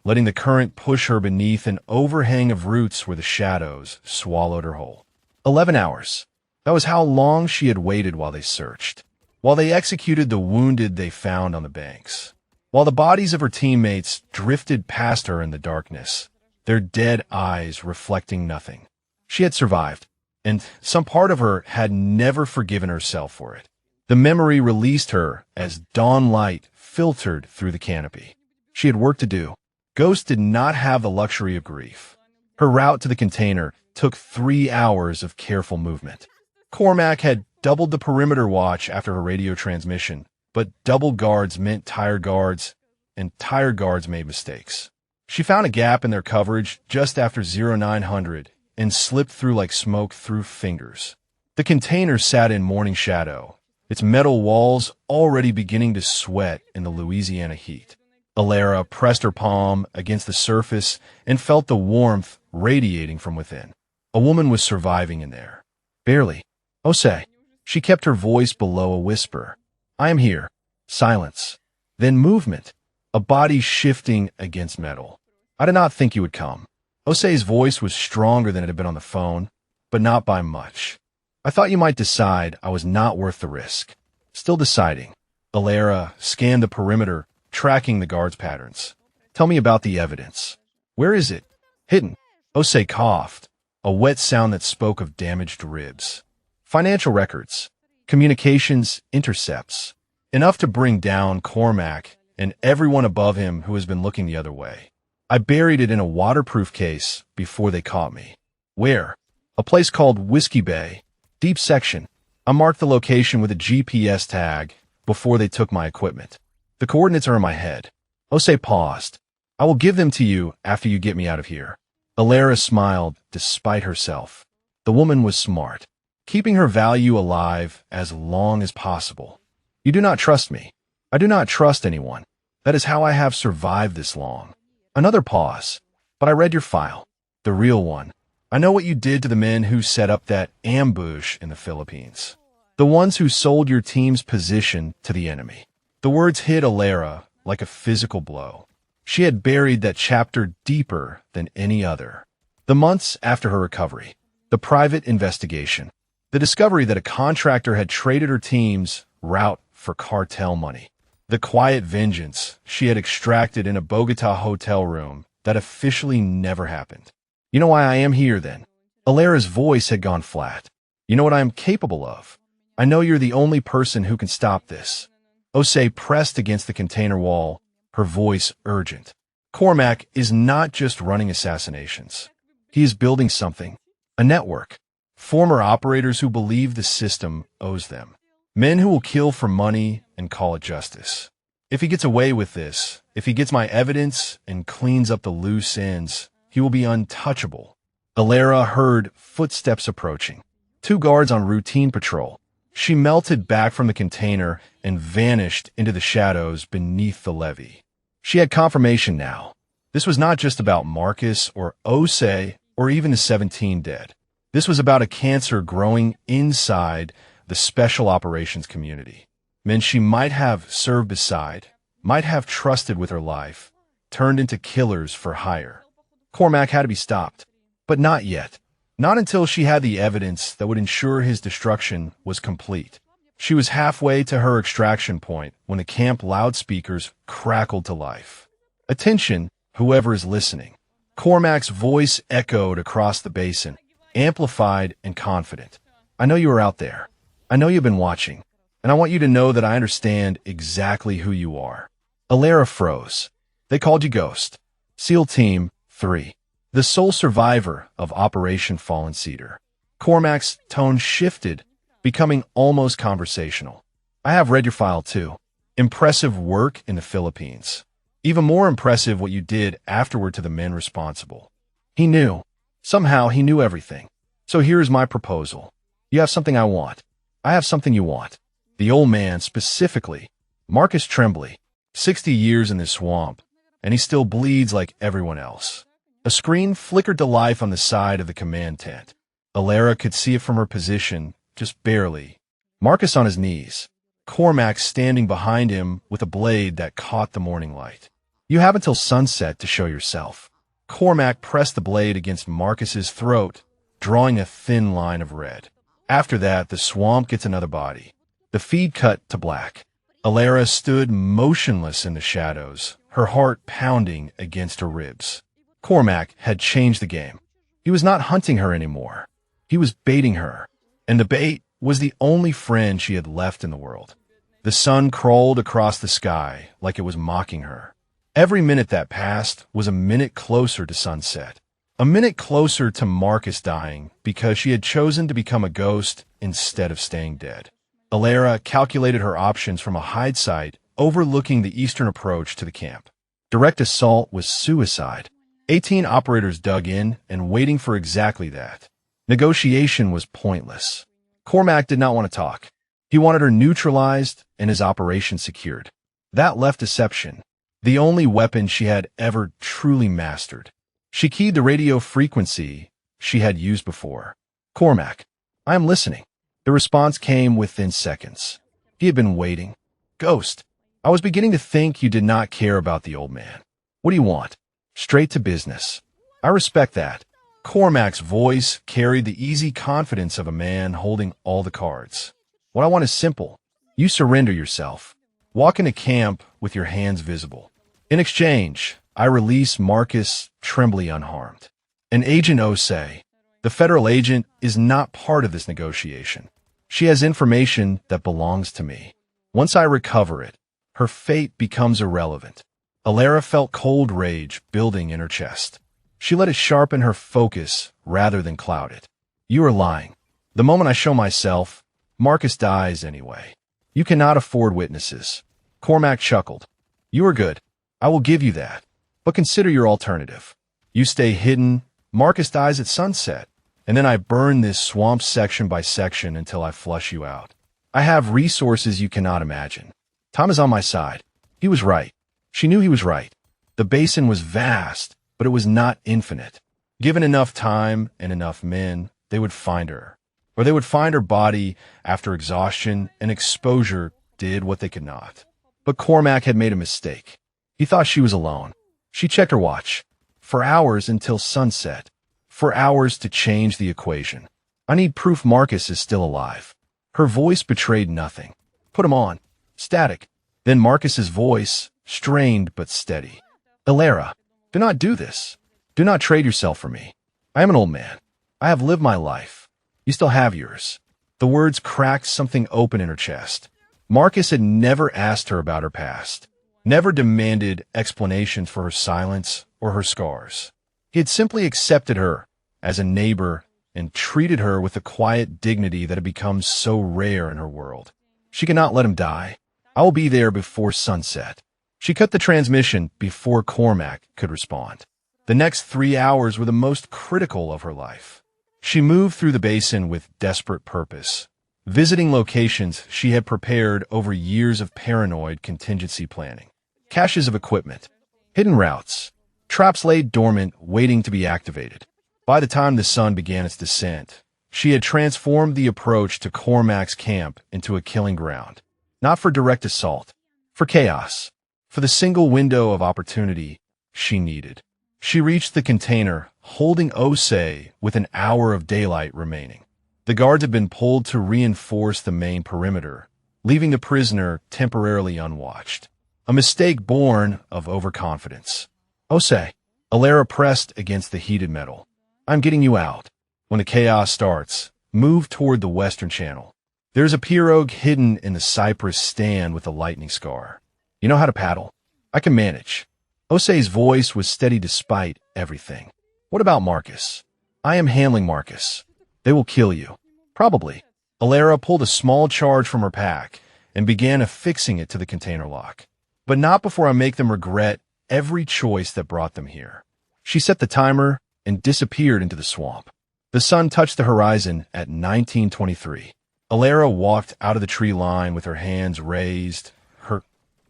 letting the current push her beneath an overhang of roots where the shadows swallowed her whole. 11 hours. That was how long she had waited while they searched, while they executed the wounded they found on the banks, while the bodies of her teammates drifted past her in the darkness, their dead eyes reflecting nothing. She had survived, and some part of her had never forgiven herself for it. The memory released her as dawn light filtered through the canopy. She had work to do. Ghost did not have the luxury of grief. Her route to the container took 3 hours of careful movement. Cormac had doubled the perimeter watch after her radio transmission, but double guards meant tired guards, and tired guards made mistakes. She found a gap in their coverage just after 0900 and slipped through like smoke through fingers. The container sat in morning shadow, its metal walls already beginning to sweat in the Louisiana heat. Alara pressed her palm against the surface and felt the warmth radiating from within. A woman was surviving in there. Barely. Osei. She kept her voice below a whisper. I am here. Silence. Then movement. A body shifting against metal. I did not think you would come. Osei's voice was stronger than it had been on the phone, but not by much. I thought you might decide I was not worth the risk. Still deciding. Alara scanned the perimeter, tracking the guards' patterns. Tell me about the evidence. Where is it? Hidden. Osei coughed, a wet sound that spoke of damaged ribs. Financial records. Communications intercepts. Enough to bring down Cormac and everyone above him who has been looking the other way. I buried it in a waterproof case before they caught me. Where? A place called Whiskey Bay. Deep section. I marked the location with a GPS tag before they took my equipment. The coordinates are in my head. Osei paused. I will give them to you after you get me out of here. Alara smiled despite herself. The woman was smart, keeping her value alive as long as possible. You do not trust me. I do not trust anyone. That is how I have survived this long. Another pause. But I read your file. The real one. I know what you did to the men who set up that ambush in the Philippines. The ones who sold your team's position to the enemy. The words hit Alara like a physical blow. She had buried that chapter deeper than any other. The months after her recovery, the private investigation, the discovery that a contractor had traded her team's route for cartel money, the quiet vengeance she had extracted in a Bogota hotel room that officially never happened. You know why I am here, then? Alara's voice had gone flat. You know what I am capable of? I know you're the only person who can stop this. Osei pressed against the container wall, her voice urgent. Cormac is not just running assassinations. He is building something. A network. Former operators who believe the system owes them. Men who will kill for money and call it justice. If he gets away with this, if he gets my evidence and cleans up the loose ends, he will be untouchable. Alara heard footsteps approaching. 2 guards on routine patrol. She melted back from the container and vanished into the shadows beneath the levee. She had confirmation now. This was not just about Marcus or Osei or even the 17 dead. This was about a cancer growing inside the special operations community. Men she might have served beside, might have trusted with her life, turned into killers for hire. Cormac had to be stopped, but not yet. Not until she had the evidence that would ensure his destruction was complete. She was halfway to her extraction point when the camp loudspeakers crackled to life. Attention, whoever is listening. Cormac's voice echoed across the basin, amplified and confident. I know you are out there. I know you've been watching, and I want you to know that I understand exactly who you are. Alara froze. They called you Ghost. SEAL Team 3. The sole survivor of Operation Fallen Cedar. Cormac's tone shifted, becoming almost conversational. I have read your file too. Impressive work in the Philippines. Even more impressive what you did afterward to the men responsible. He knew. Somehow he knew everything. So here's my proposal. You have something I want. I have something you want. The old man specifically, Marcus Tremblay, 60 years in this swamp, and he still bleeds like everyone else. A screen flickered to life on the side of the command tent. Alara could see it from her position, just barely. Marcus on his knees. Cormac standing behind him with a blade that caught the morning light. You have until sunset to show yourself. Cormac pressed the blade against Marcus's throat, drawing a thin line of red. After that, the swamp gets another body. The feed cut to black. Alara stood motionless in the shadows, her heart pounding against her ribs. Cormac had changed the game. He was not hunting her anymore. He was baiting her, and the bait was the only friend she had left in the world. The sun crawled across the sky like it was mocking her. Every minute that passed was a minute closer to sunset. A minute closer to Marcus dying because she had chosen to become a ghost instead of staying dead. Alara calculated her options from a hide site overlooking the eastern approach to the camp. Direct assault was suicide. 18 operators dug in and waiting for exactly that. Negotiation was pointless. Cormac did not want to talk. He wanted her neutralized and his operation secured. That left deception, the only weapon she had ever truly mastered. She keyed the radio frequency she had used before. Cormac, I am listening. The response came within seconds. He had been waiting. Ghost, I was beginning to think you did not care about the old man. What do you want? Straight to business. I respect that. Cormac's voice carried the easy confidence of a man holding all the cards. What I want is simple. You surrender yourself. Walk into camp with your hands visible. In exchange, I release Marcus Tremblay unharmed. And Agent Osei, the federal agent, is not part of this negotiation. She has information that belongs to me. Once I recover it, her fate becomes irrelevant. Alara felt cold rage building in her chest. She let it sharpen her focus rather than cloud it. You are lying. The moment I show myself, Marcus dies anyway. You cannot afford witnesses. Cormac chuckled. You are good. I will give you that. But consider your alternative. You stay hidden, Marcus dies at sunset, and then I burn this swamp section by section until I flush you out. I have resources you cannot imagine. Tom is on my side. He was right. She knew he was right. The basin was vast, but it was not infinite. Given enough time and enough men, they would find her. Or they would find her body after exhaustion and exposure did what they could not. But Cormac had made a mistake. He thought she was alone. She checked her watch. For hours until sunset. For hours to change the equation. I need proof Marcus is still alive. Her voice betrayed nothing. Put him on. Static. Then Marcus's voice, strained but steady. Alara, do not do this. Do not trade yourself for me. I am an old man. I have lived my life. You still have yours. The words cracked something open in her chest. Marcus had never asked her about her past. Never demanded explanations for her silence or her scars. He had simply accepted her as a neighbor and treated her with the quiet dignity that had become so rare in her world. She could not let him die. I will be there before sunset. She cut the transmission before Cormac could respond. The next 3 hours were the most critical of her life. She moved through the basin with desperate purpose, visiting locations she had prepared over years of paranoid contingency planning. Caches of equipment, hidden routes, traps laid dormant waiting to be activated. By the time the sun began its descent, she had transformed the approach to Cormac's camp into a killing ground. Not for direct assault, for chaos, for the single window of opportunity she needed. She reached the container, holding Osei with an hour of daylight remaining. The guards had been pulled to reinforce the main perimeter, leaving the prisoner temporarily unwatched. A mistake born of overconfidence. Osei. Alara pressed against the heated metal. I'm getting you out. When the chaos starts, move toward the western channel. There's a pirogue hidden in the cypress stand with a lightning scar. You know how to paddle? I can manage. Osei's voice was steady despite everything. What about Marcus? I am handling Marcus. They will kill you. Probably. Alara pulled a small charge from her pack and began affixing it to the container lock. But not before I make them regret every choice that brought them here. She set the timer and disappeared into the swamp. The sun touched the horizon at 1923. Alara walked out of the tree line with her hands raised, her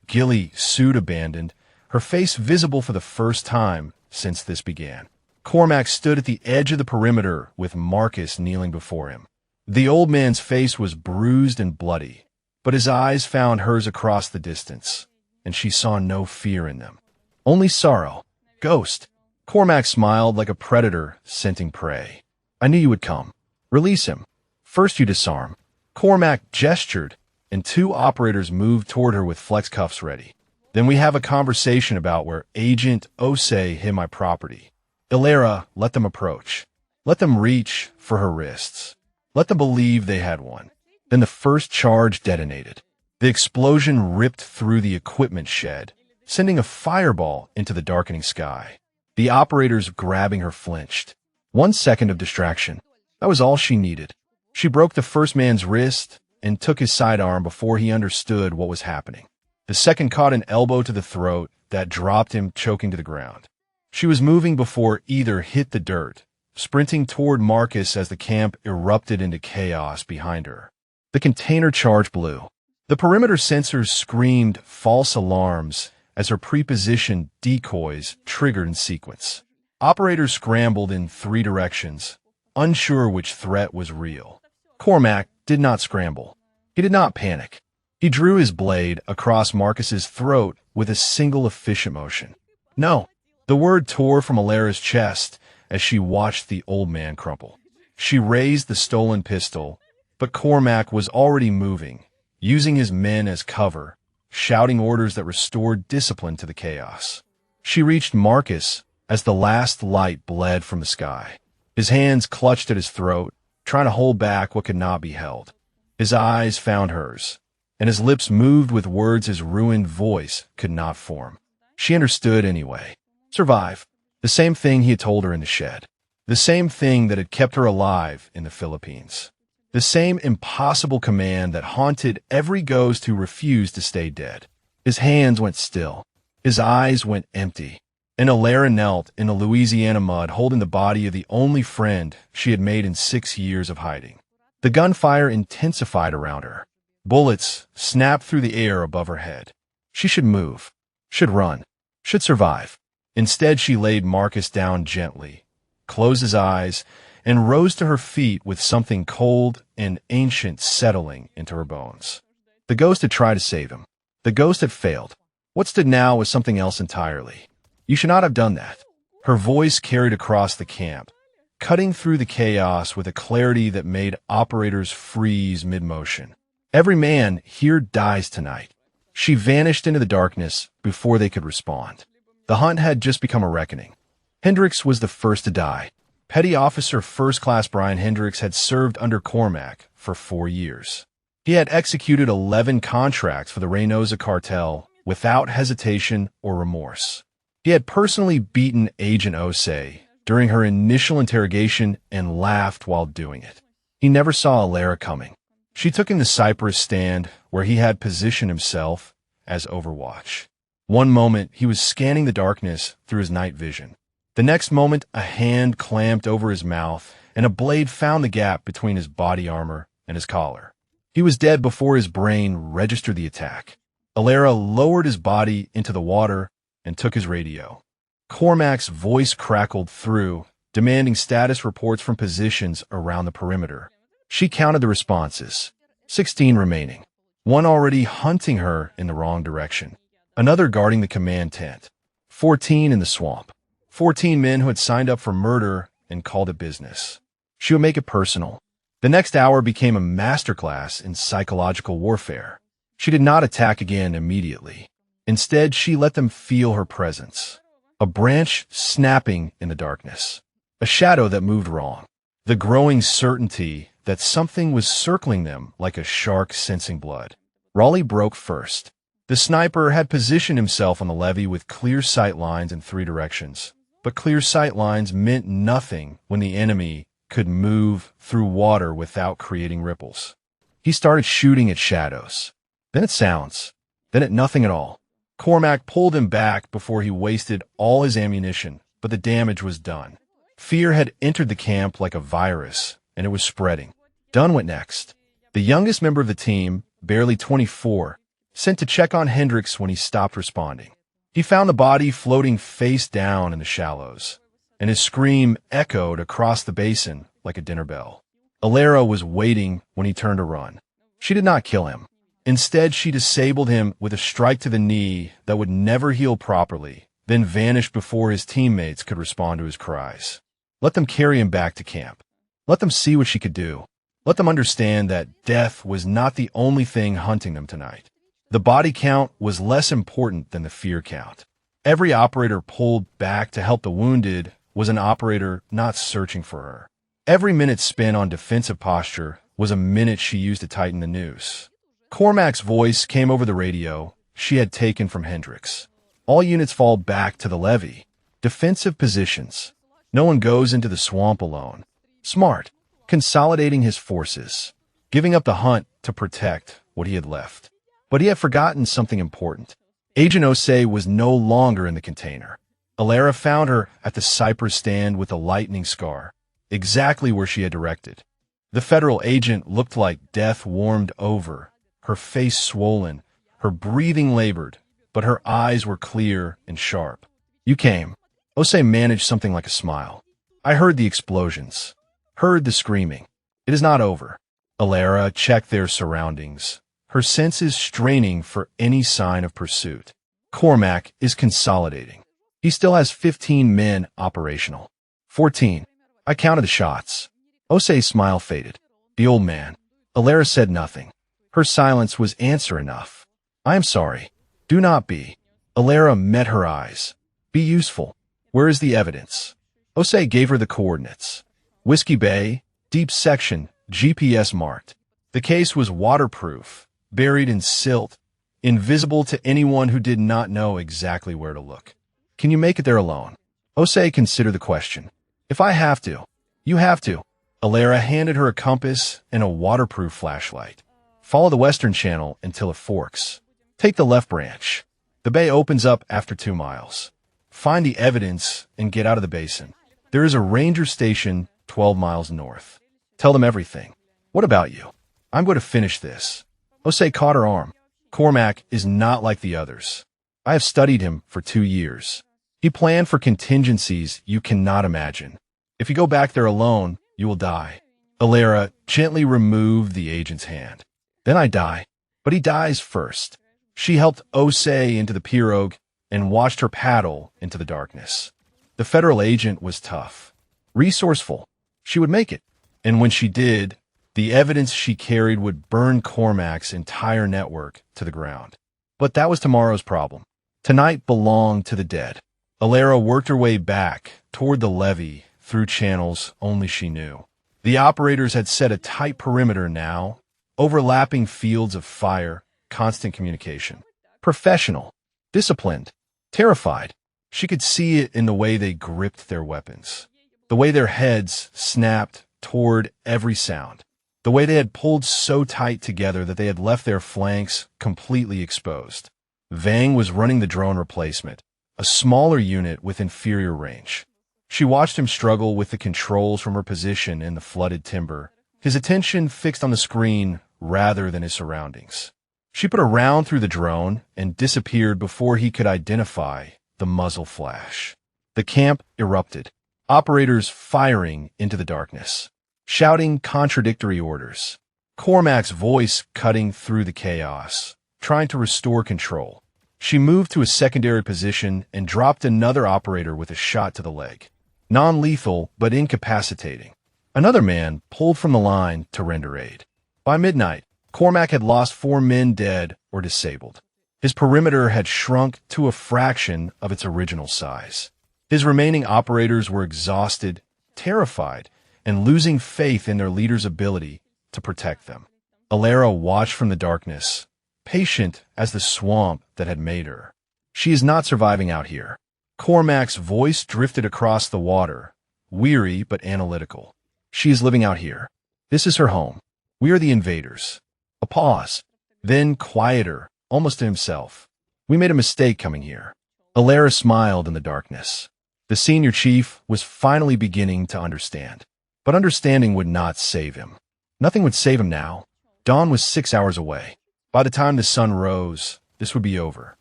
ghillie suit abandoned, her face visible for the first time since this began. Cormac stood at the edge of the perimeter with Marcus kneeling before him. The old man's face was bruised and bloody, but his eyes found hers across the distance, and she saw no fear in them. Only sorrow. Ghost. Cormac smiled like a predator scenting prey. I knew you would come. Release him. First you disarm. Cormac gestured, and 2 operators moved toward her with flex cuffs ready. Then we have a conversation about where Agent Osei hid my property. Alara, let them approach. Let them reach for her wrists. Let them believe they had one. Then the first charge detonated. The explosion ripped through the equipment shed, sending a fireball into the darkening sky. The operators grabbing her flinched. 1 second of distraction. That was all she needed. She broke the first man's wrist and took his sidearm before he understood what was happening. The second caught an elbow to the throat that dropped him choking to the ground. She was moving before either hit the dirt, sprinting toward Marcus as the camp erupted into chaos behind her. The container charge blew. The perimeter sensors screamed false alarms as her prepositioned decoys triggered in sequence. Operators scrambled in 3 directions, unsure which threat was real. Cormac did not scramble. He did not panic. He drew his blade across Marcus's throat with a single efficient motion. No. The word tore from Alara's chest as she watched the old man crumple. She raised the stolen pistol, but Cormac was already moving, using his men as cover, shouting orders that restored discipline to the chaos. She reached Marcus as the last light bled from the sky. His hands clutched at his throat, trying to hold back what could not be held. His eyes found hers, and his lips moved with words his ruined voice could not form. She understood anyway. Survive. The same thing he had told her in the shed. The same thing that had kept her alive in the Philippines. The same impossible command that haunted every ghost who refused to stay dead. His hands went still. His eyes went empty. And Alara knelt in the Louisiana mud holding the body of the only friend she had made in 6 years of hiding. The gunfire intensified around her. Bullets snapped through the air above her head. She should move, should run, should survive. Instead, she laid Marcus down gently, closed his eyes, and rose to her feet with something cold and ancient settling into her bones. The ghost had tried to save him. The ghost had failed. What stood now was something else entirely. You should not have done that. Her voice carried across the camp, cutting through the chaos with a clarity that made operators freeze mid-motion. Every man here dies tonight. She vanished into the darkness before they could respond. The hunt had just become a reckoning. Hendricks was the first to die. Petty Officer First Class Brian Hendricks had served under Cormac for 4 years. He had executed 11 contracts for the Reynosa cartel without hesitation or remorse. He had personally beaten Agent Osei during her initial interrogation and laughed while doing it. He never saw Alara coming. She took him to Cypress stand, where he had positioned himself as Overwatch. One moment, he was scanning the darkness through his night vision. The next moment, a hand clamped over his mouth, and a blade found the gap between his body armor and his collar. He was dead before his brain registered the attack. Alara lowered his body into the water and took his radio. Cormac's voice crackled through, demanding status reports from positions around the perimeter. She counted the responses. 16 remaining. One already hunting her in the wrong direction. Another guarding the command tent. 14 in the swamp. 14 men who had signed up for murder and called it business. She would make it personal. The next hour became a masterclass in psychological warfare. She did not attack again immediately. Instead, she let them feel her presence. A branch snapping in the darkness. A shadow that moved wrong. The growing certainty that something was circling them like a shark sensing blood. Raleigh broke first. The sniper had positioned himself on the levee with clear sight lines in 3 directions. But clear sight lines meant nothing when the enemy could move through water without creating ripples. He started shooting at shadows, then at sounds, then at nothing at all. Cormac pulled him back before he wasted all his ammunition, but the damage was done. Fear had entered the camp like a virus, and it was spreading. Dunn went next. The youngest member of the team, barely 24, sent to check on Hendricks when he stopped responding. He found the body floating face down in the shallows, and his scream echoed across the basin like a dinner bell. Alara was waiting when he turned to run. She did not kill him. Instead, she disabled him with a strike to the knee that would never heal properly, then vanished before his teammates could respond to his cries. Let them carry him back to camp. Let them see what she could do. Let them understand that death was not the only thing hunting them tonight. The body count was less important than the fear count. Every operator pulled back to help the wounded was an operator not searching for her. Every minute spent on defensive posture was a minute she used to tighten the noose. Cormac's voice came over the radio she had taken from Hendricks. All units fall back to the levee. Defensive positions. No one goes into the swamp alone. Smart. Consolidating his forces. Giving up the hunt to protect what he had left. But he had forgotten something important. Agent Osei was no longer in the container. Alara found her at the cypress stand with a lightning scar, exactly where she had directed. The federal agent looked like death warmed over, her face swollen, her breathing labored, but her eyes were clear and sharp. You came. Osei managed something like a smile. I heard the explosions, heard the screaming. It is not over. Alara checked their surroundings, her senses straining for any sign of pursuit. Cormac is consolidating. He still has 15 men operational. 14. I counted the shots. Osei's smile faded. The old man. Alara said nothing. Her silence was answer enough. I am sorry. Do not be. Alara met her eyes. Be useful. Where is the evidence? Osei gave her the coordinates. Whiskey Bay, deep section, GPS marked. The case was waterproof, buried in silt, invisible to anyone who did not know exactly where to look. Can you make it there alone? Osei considered the question. If I have to, you have to. Alara handed her a compass and a waterproof flashlight. Follow the western channel until it forks. Take the left branch. The bay opens up after 2 miles. Find the evidence and get out of the basin. There is a ranger station 12 miles north. Tell them everything. What about you? I'm going to finish this. Osei caught her arm. Cormac is not like the others. I have studied him for 2 years. He planned for contingencies you cannot imagine. If you go back there alone, you will die. Alara gently removed the agent's hand. Then I die. But he dies first. She helped Osei into the pirogue and watched her paddle into the darkness. The federal agent was tough, resourceful. She would make it. And when she did, the evidence she carried would burn Cormac's entire network to the ground. But that was tomorrow's problem. Tonight belonged to the dead. Alara worked her way back toward the levee through channels only she knew. The operators had set a tight perimeter now, overlapping fields of fire, constant communication. Professional, disciplined, terrified. She could see it in the way they gripped their weapons, the way their heads snapped toward every sound. the way they had pulled so tight together that they had left their flanks completely exposed. Vang was running the drone replacement, a smaller unit with inferior range. She watched him struggle with the controls from her position in the flooded timber, his attention fixed on the screen rather than his surroundings. She put a round through the drone and disappeared before he could identify the muzzle flash. The camp erupted, operators firing into the darkness, shouting contradictory orders. Cormac's voice cutting through the chaos, trying to restore control. She moved to a secondary position and dropped another operator with a shot to the leg. Non-lethal, but incapacitating. Another man pulled from the line to render aid. By midnight, Cormac had lost 4 men dead or disabled. His perimeter had shrunk to a fraction of its original size. His remaining operators were exhausted, terrified, and losing faith in their leader's ability to protect them. Alara watched from the darkness, patient as the swamp that had made her. She is not surviving out here. Cormac's voice drifted across the water, weary but analytical. She is living out here. This is her home. We are the invaders. A pause. Then quieter, almost to himself. We made a mistake coming here. Alara smiled in the darkness. The senior chief was finally beginning to understand. But understanding would not save him. Nothing would save him now. Dawn was 6 hours away. By the time the sun rose, this would be over.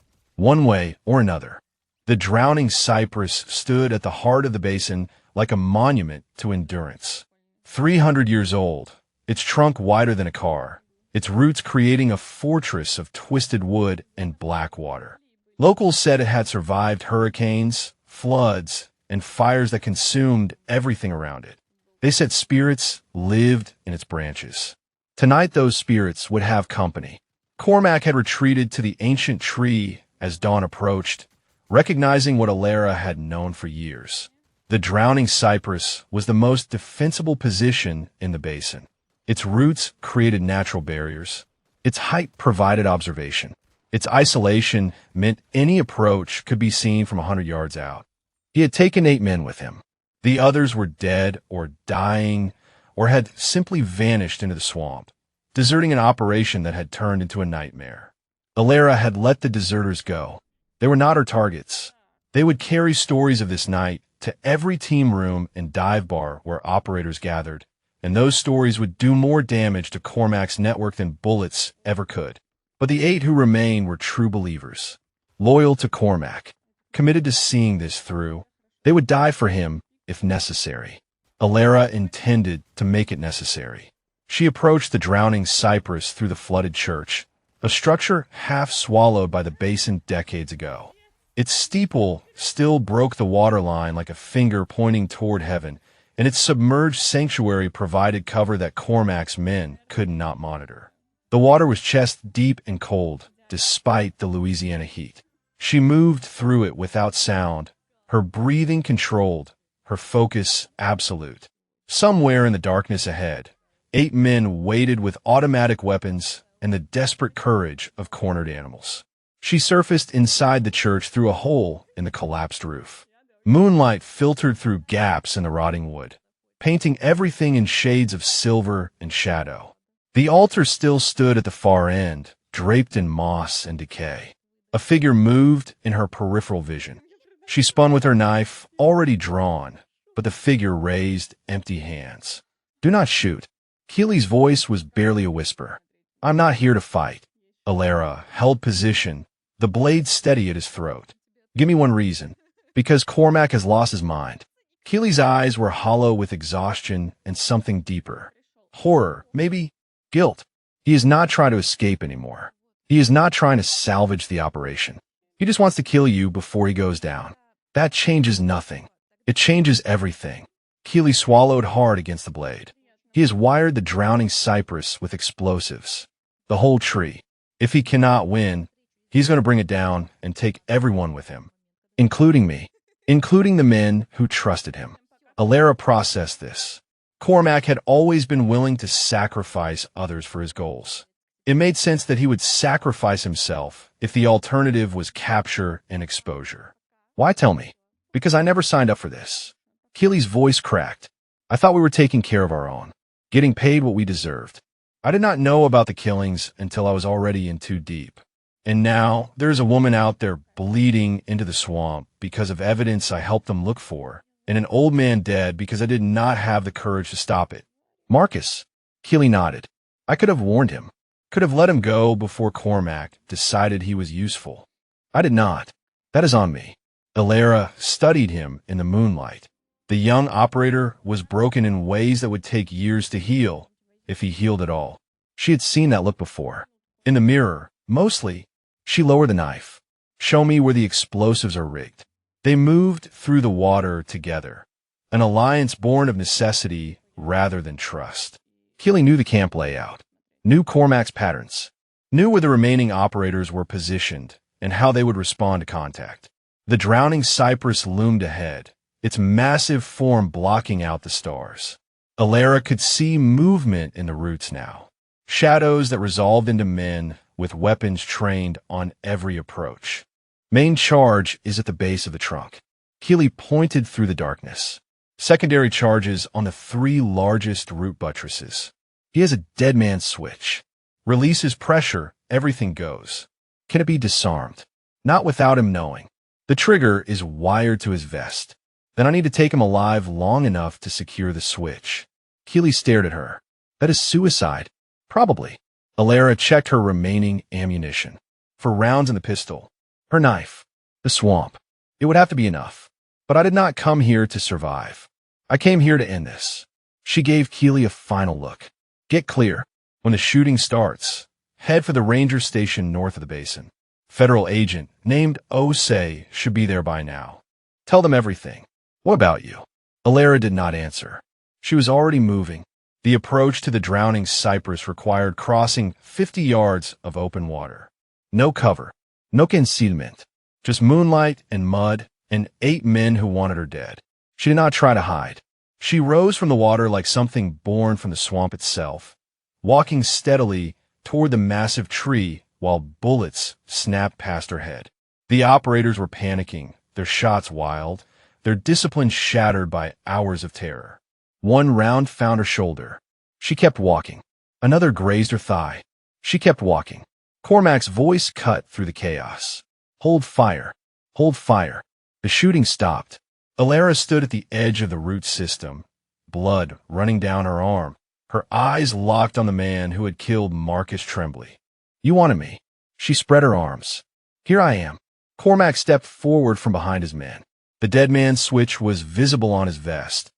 One way or another. The drowning cypress stood at the heart of the basin like a monument to endurance. 300 years old, its trunk wider than a car, its roots creating a fortress of twisted wood and black water. Locals said it had survived hurricanes, floods, and fires that consumed everything around it. They said spirits lived in its branches. Tonight those spirits would have company. Cormac had retreated to the ancient tree as dawn approached, recognizing what Alara had known for years. The drowning cypress was the most defensible position in the basin. Its roots created natural barriers. Its height provided observation. Its isolation meant any approach could be seen from 100 yards out. He had taken 8 men with him. The others were dead or dying or had simply vanished into the swamp, deserting an operation that had turned into a nightmare. Alara had let the deserters go. They were not her targets. They would carry stories of this night to every team room and dive bar where operators gathered, and those stories would do more damage to Cormac's network than bullets ever could. But the 8 who remained were true believers, loyal to Cormac, committed to seeing this through. They would die for him if necessary. Alara intended to make it necessary. She approached the drowning cypress through the flooded church, a structure half swallowed by the basin decades ago. Its steeple still broke the waterline like a finger pointing toward heaven, and its submerged sanctuary provided cover that Cormac's men could not monitor. The water was chest deep and cold, despite the Louisiana heat. She moved through it without sound, her breathing controlled, her focus absolute. Somewhere in the darkness ahead, 8 men waited with automatic weapons and the desperate courage of cornered animals. She surfaced inside the church through a hole in the collapsed roof. Moonlight filtered through gaps in the rotting wood, painting everything in shades of silver and shadow. The altar still stood at the far end, draped in moss and decay. A figure moved in her peripheral vision. She spun with her knife, already drawn, but the figure raised empty hands. "Do not shoot." Keely's voice was barely a whisper. "I'm not here to fight." Alara held position, the blade steady at his throat. "Give me one reason." "Because Cormac has lost his mind." Keely's eyes were hollow with exhaustion and something deeper. Horror, maybe guilt. He is not trying to escape anymore. He is not trying to salvage the operation. He just wants to kill you before he goes down. That changes nothing. It changes everything. Keely swallowed hard against the blade. He has wired the drowning cypress with explosives. The whole tree. If he cannot win, he's going to bring it down and take everyone with him. Including me. Including the men who trusted him. Alara processed this. Cormac had always been willing to sacrifice others for his goals. It made sense that he would sacrifice himself if the alternative was capture and exposure. "Why tell me?" "Because I never signed up for this." Keely's voice cracked. "I thought we were taking care of our own." getting paid what we deserved. I did not know about the killings until I was already in too deep. And now there's a woman out there bleeding into the swamp because of evidence I helped them look for, and an old man dead because I did not have the courage to stop it. Marcus, Keely nodded. I could have warned him, could have let him go before Cormac decided he was useful. I did not. That is on me. Alara studied him in the moonlight. The young operator was broken in ways that would take years to heal, if he healed at all. She had seen that look before. In the mirror, mostly. She lowered the knife. Show me where the explosives are rigged. They moved through the water together, an alliance born of necessity rather than trust. Keely knew the camp layout, knew Cormac's patterns, knew where the remaining operators were positioned and how they would respond to contact. The drowning cypress loomed ahead, its massive form blocking out the stars. Alara could see movement in the roots now, shadows that resolved into men with weapons trained on every approach. Main charge is at the base of the trunk. Keely pointed through the darkness. Secondary charges on the 3 largest root buttresses. He has a dead man's switch. Releases pressure, everything goes. Can it be disarmed? Not without him knowing. The trigger is wired to his vest. Then I need to take him alive long enough to secure the switch. Keely stared at her. That is suicide. Probably. Alara checked her remaining ammunition. For rounds in the pistol. Her knife. The swamp. It would have to be enough. But I did not come here to survive. I came here to end this. She gave Keely a final look. Get clear. When the shooting starts, head for the ranger station north of the basin. Federal agent named Osei should be there by now. Tell them everything. What about you? Alara did not answer. She was already moving. The approach to the drowning cypress required crossing 50 yards of open water. No cover, no concealment, just moonlight and mud and 8 men who wanted her dead. She did not try to hide. She rose from the water like something born from the swamp itself, walking steadily toward the massive tree while bullets snapped past her head. The operators were panicking, their shots wild, their discipline shattered by hours of terror. One round found her shoulder. She kept walking. Another grazed her thigh. She kept walking. Cormac's voice cut through the chaos. Hold fire. Hold fire. The shooting stopped. Alara stood at the edge of the root system, blood running down her arm, her eyes locked on the man who had killed Marcus Tremblay. You wanted me. She spread her arms. Here I am. Cormac stepped forward from behind his men. The dead man's switch was visible on his vest,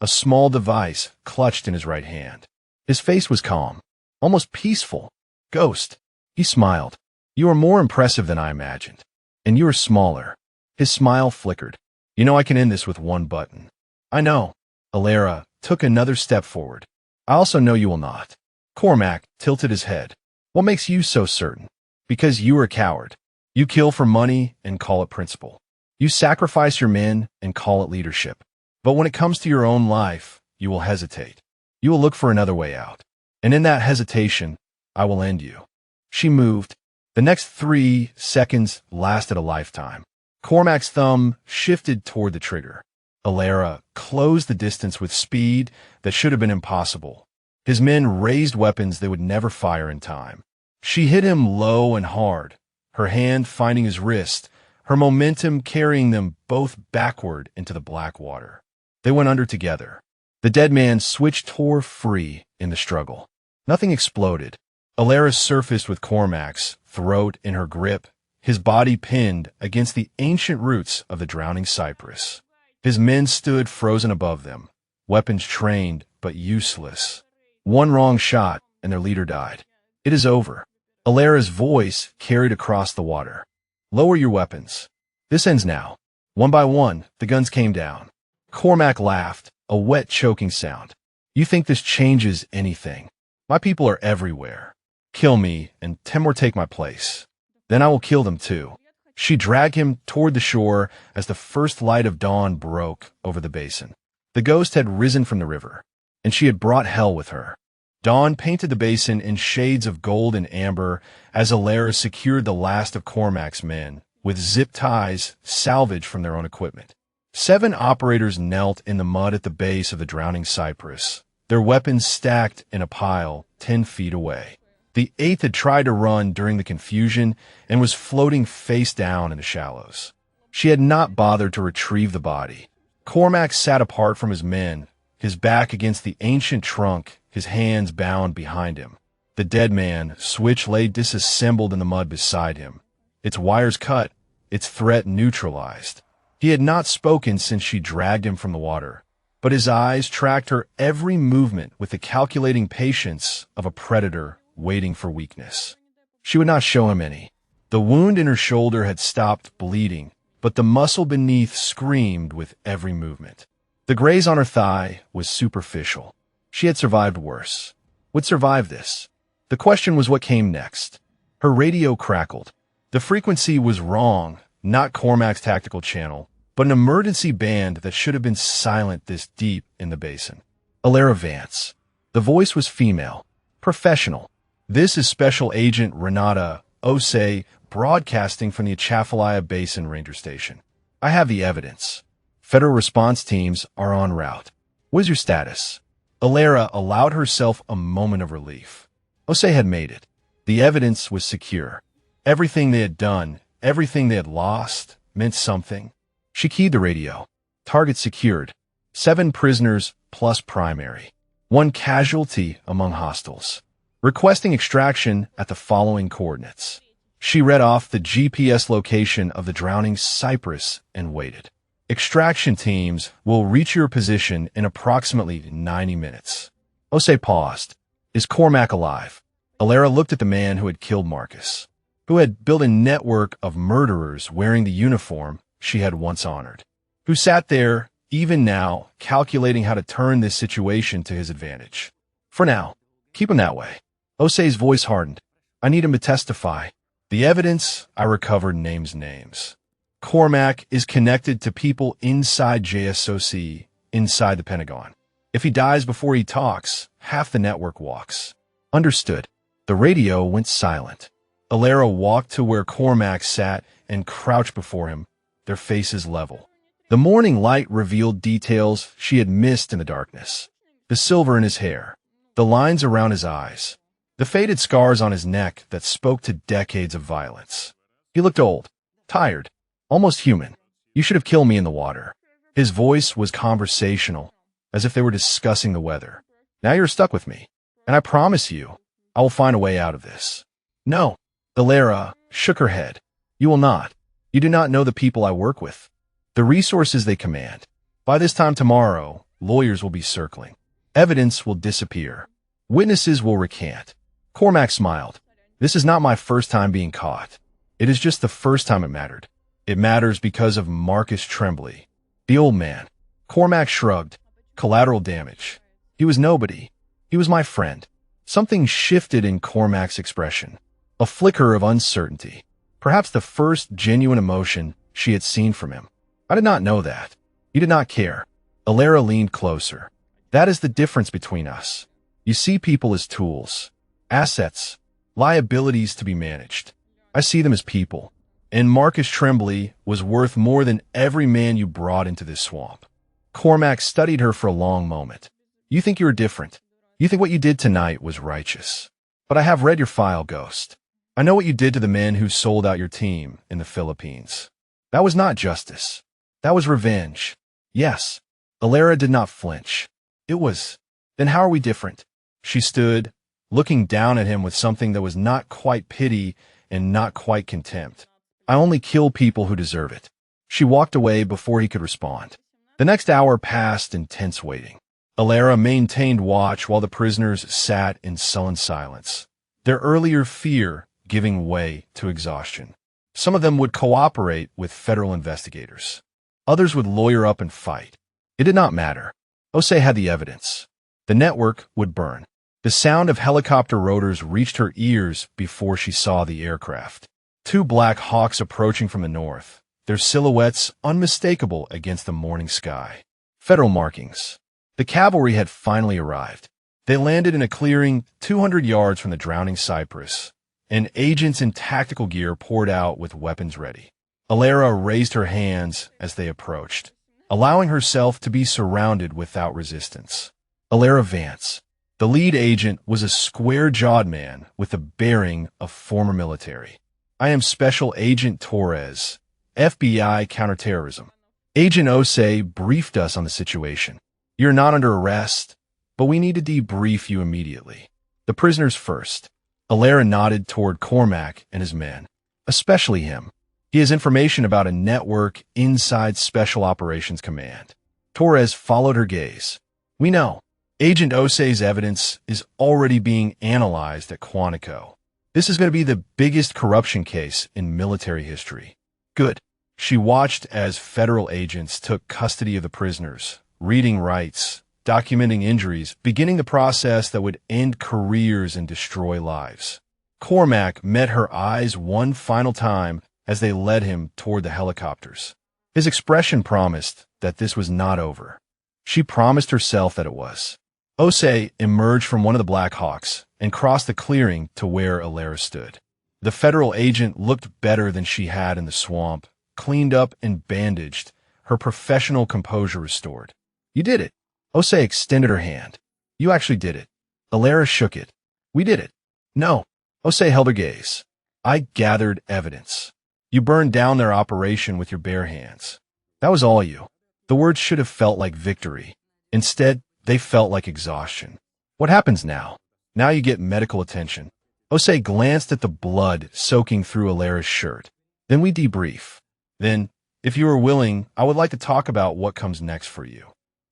a small device clutched in his right hand. His face was calm, almost peaceful. Ghost. He smiled. You are more impressive than I imagined. And you are smaller. His smile flickered. You know I can end this with one button. I know. Alara took another step forward. I also know you will not. Cormac tilted his head. What makes you so certain? Because you are a coward. You kill for money and call it principle. You sacrifice your men and call it leadership. But when it comes to your own life, you will hesitate. You will look for another way out. And in that hesitation, I will end you. She moved. The next 3 seconds lasted a lifetime. Cormac's thumb shifted toward the trigger. Alara closed the distance with speed that should have been impossible. His men raised weapons they would never fire in time. She hit him low and hard, her hand finding his wrist, her momentum carrying them both backward into the black water. They went under together. The dead man's switch tore free in the struggle. Nothing exploded. Alara surfaced with Cormac's throat in her grip, his body pinned against the ancient roots of the drowning cypress. His men stood frozen above them, weapons trained but useless. One wrong shot, and their leader died. It is over. Alara's voice carried across the water. Lower your weapons. This ends now. One by one, the guns came down. Cormac laughed, a wet, choking sound. You think this changes anything? My people are everywhere. Kill me, and Temur take my place. Then I will kill them too. She dragged him toward the shore as the first light of dawn broke over the basin. The ghost had risen from the river, and she had brought hell with her. Dawn painted the basin in shades of gold and amber as Alara secured the last of Cormac's men, with zip ties salvaged from their own equipment. 7 operators knelt in the mud at the base of the drowning cypress, their weapons stacked in a pile 10 feet away. The eighth had tried to run during the confusion and was floating face down in the shallows. She had not bothered to retrieve the body. Cormac sat apart from his men, his back against the ancient trunk, his hands bound behind him. The dead man, Switch, lay disassembled in the mud beside him, its wires cut, its threat neutralized. He had not spoken since she dragged him from the water, but his eyes tracked her every movement with the calculating patience of a predator waiting for weakness. She would not show him any. The wound in her shoulder had stopped bleeding, but the muscle beneath screamed with every movement. The graze on her thigh was superficial. She had survived worse. Would survive this? The question was what came next. Her radio crackled. The frequency was wrong, not Cormac's tactical channel, but an emergency band that should have been silent this deep in the basin. Alara Vance. The voice was female, professional. This is Special Agent Renata Osei, broadcasting from the Atchafalaya Basin Ranger Station. I have the evidence. Federal response teams are en route. What is your status? Alara allowed herself a moment of relief. Osei had made it. The evidence was secure. Everything they had done, everything they had lost, meant something. She keyed the radio. Target secured. 7 prisoners plus primary. 1 casualty among hostiles. Requesting extraction at the following coordinates. She read off the GPS location of the drowning Cypress and waited. Extraction teams will reach your position in approximately 90 minutes. Osei paused. Is Cormac alive? Alara looked at the man who had killed Marcus, who had built a network of murderers wearing the uniform she had once honored, who sat there, even now, calculating how to turn this situation to his advantage. For now, keep him that way. Osei's voice hardened. I need him to testify. The evidence I recovered names names. Cormac is connected to people inside JSOC, inside the Pentagon. If he dies before he talks, half the network walks. Understood. The radio went silent. Alara walked to where Cormac sat and crouched before him, their faces level. The morning light revealed details she had missed in the darkness. The silver in his hair, the lines around his eyes, the faded scars on his neck that spoke to decades of violence. He looked old, tired, almost human. You should have killed me in the water. His voice was conversational, as if they were discussing the weather. Now you're stuck with me, and I promise you, I will find a way out of this. No. Alara shook her head. You will not. You do not know the people I work with, the resources they command. By this time tomorrow, lawyers will be circling. Evidence will disappear. Witnesses will recant. Cormac smiled. This is not my first time being caught. It is just the first time it mattered. It matters because of Marcus Tremblay, the old man. Cormac shrugged. Collateral damage. He was nobody. He was my friend. Something shifted in Cormac's expression. A flicker of uncertainty. Perhaps the first genuine emotion she had seen from him. I did not know that. He did not care. Alara leaned closer. That is the difference between us. You see people as tools, assets, liabilities to be managed. I see them as people. And Marcus Tremblay was worth more than every man you brought into this swamp. Cormac studied her for a long moment. You think you are different. You think what you did tonight was righteous. But I have read your file, Ghost. I know what you did to the men who sold out your team in the Philippines. That was not justice. That was revenge. Yes. Alara did not flinch. It was. Then how are we different? She stood, looking down at him with something that was not quite pity and not quite contempt. I only kill people who deserve it. She walked away before he could respond. The next hour passed in tense waiting. Alara maintained watch while the prisoners sat in sullen silence, their earlier fear giving way to exhaustion. Some of them would cooperate with federal investigators. Others would lawyer up and fight. It did not matter. Osei had the evidence. The network would burn. The sound of helicopter rotors reached her ears before she saw the aircraft. 2 Black Hawks approaching from the north, their silhouettes unmistakable against the morning sky. Federal markings. The cavalry had finally arrived. They landed in a clearing 200 yards from the drowning Cypress, and agents in tactical gear poured out with weapons ready. Alara raised her hands as they approached, allowing herself to be surrounded without resistance. Alara Vance. The lead agent was a square-jawed man with the bearing of former military. I am Special Agent Torres, FBI Counterterrorism. Agent Osei briefed us on the situation. You're not under arrest, but we need to debrief you immediately. The prisoners first. Alara nodded toward Cormac and his men. Especially him. He has information about a network inside Special Operations Command. Torres followed her gaze. We know. Agent Osei's evidence is already being analyzed at Quantico. This is going to be the biggest corruption case in military history. Good. She watched as federal agents took custody of the prisoners, reading rights, documenting injuries, beginning the process that would end careers and destroy lives. Cormac met her eyes one final time as they led him toward the helicopters. His expression promised that this was not over. She promised herself that it was. Osei emerged from one of the Black Hawks and crossed the clearing to where Alara stood. The federal agent looked better than she had in the swamp, cleaned up and bandaged, her professional composure restored. You did it. Osei extended her hand. You actually did it. Alara shook it. We did it. No. Osei held her gaze. I gathered evidence. You burned down their operation with your bare hands. That was all you. The words should have felt like victory. Instead, they felt like exhaustion. What happens now? Now you get medical attention. Osei glanced at the blood soaking through Alara's shirt. Then we debrief. Then, if you are willing, I would like to talk about what comes next for you.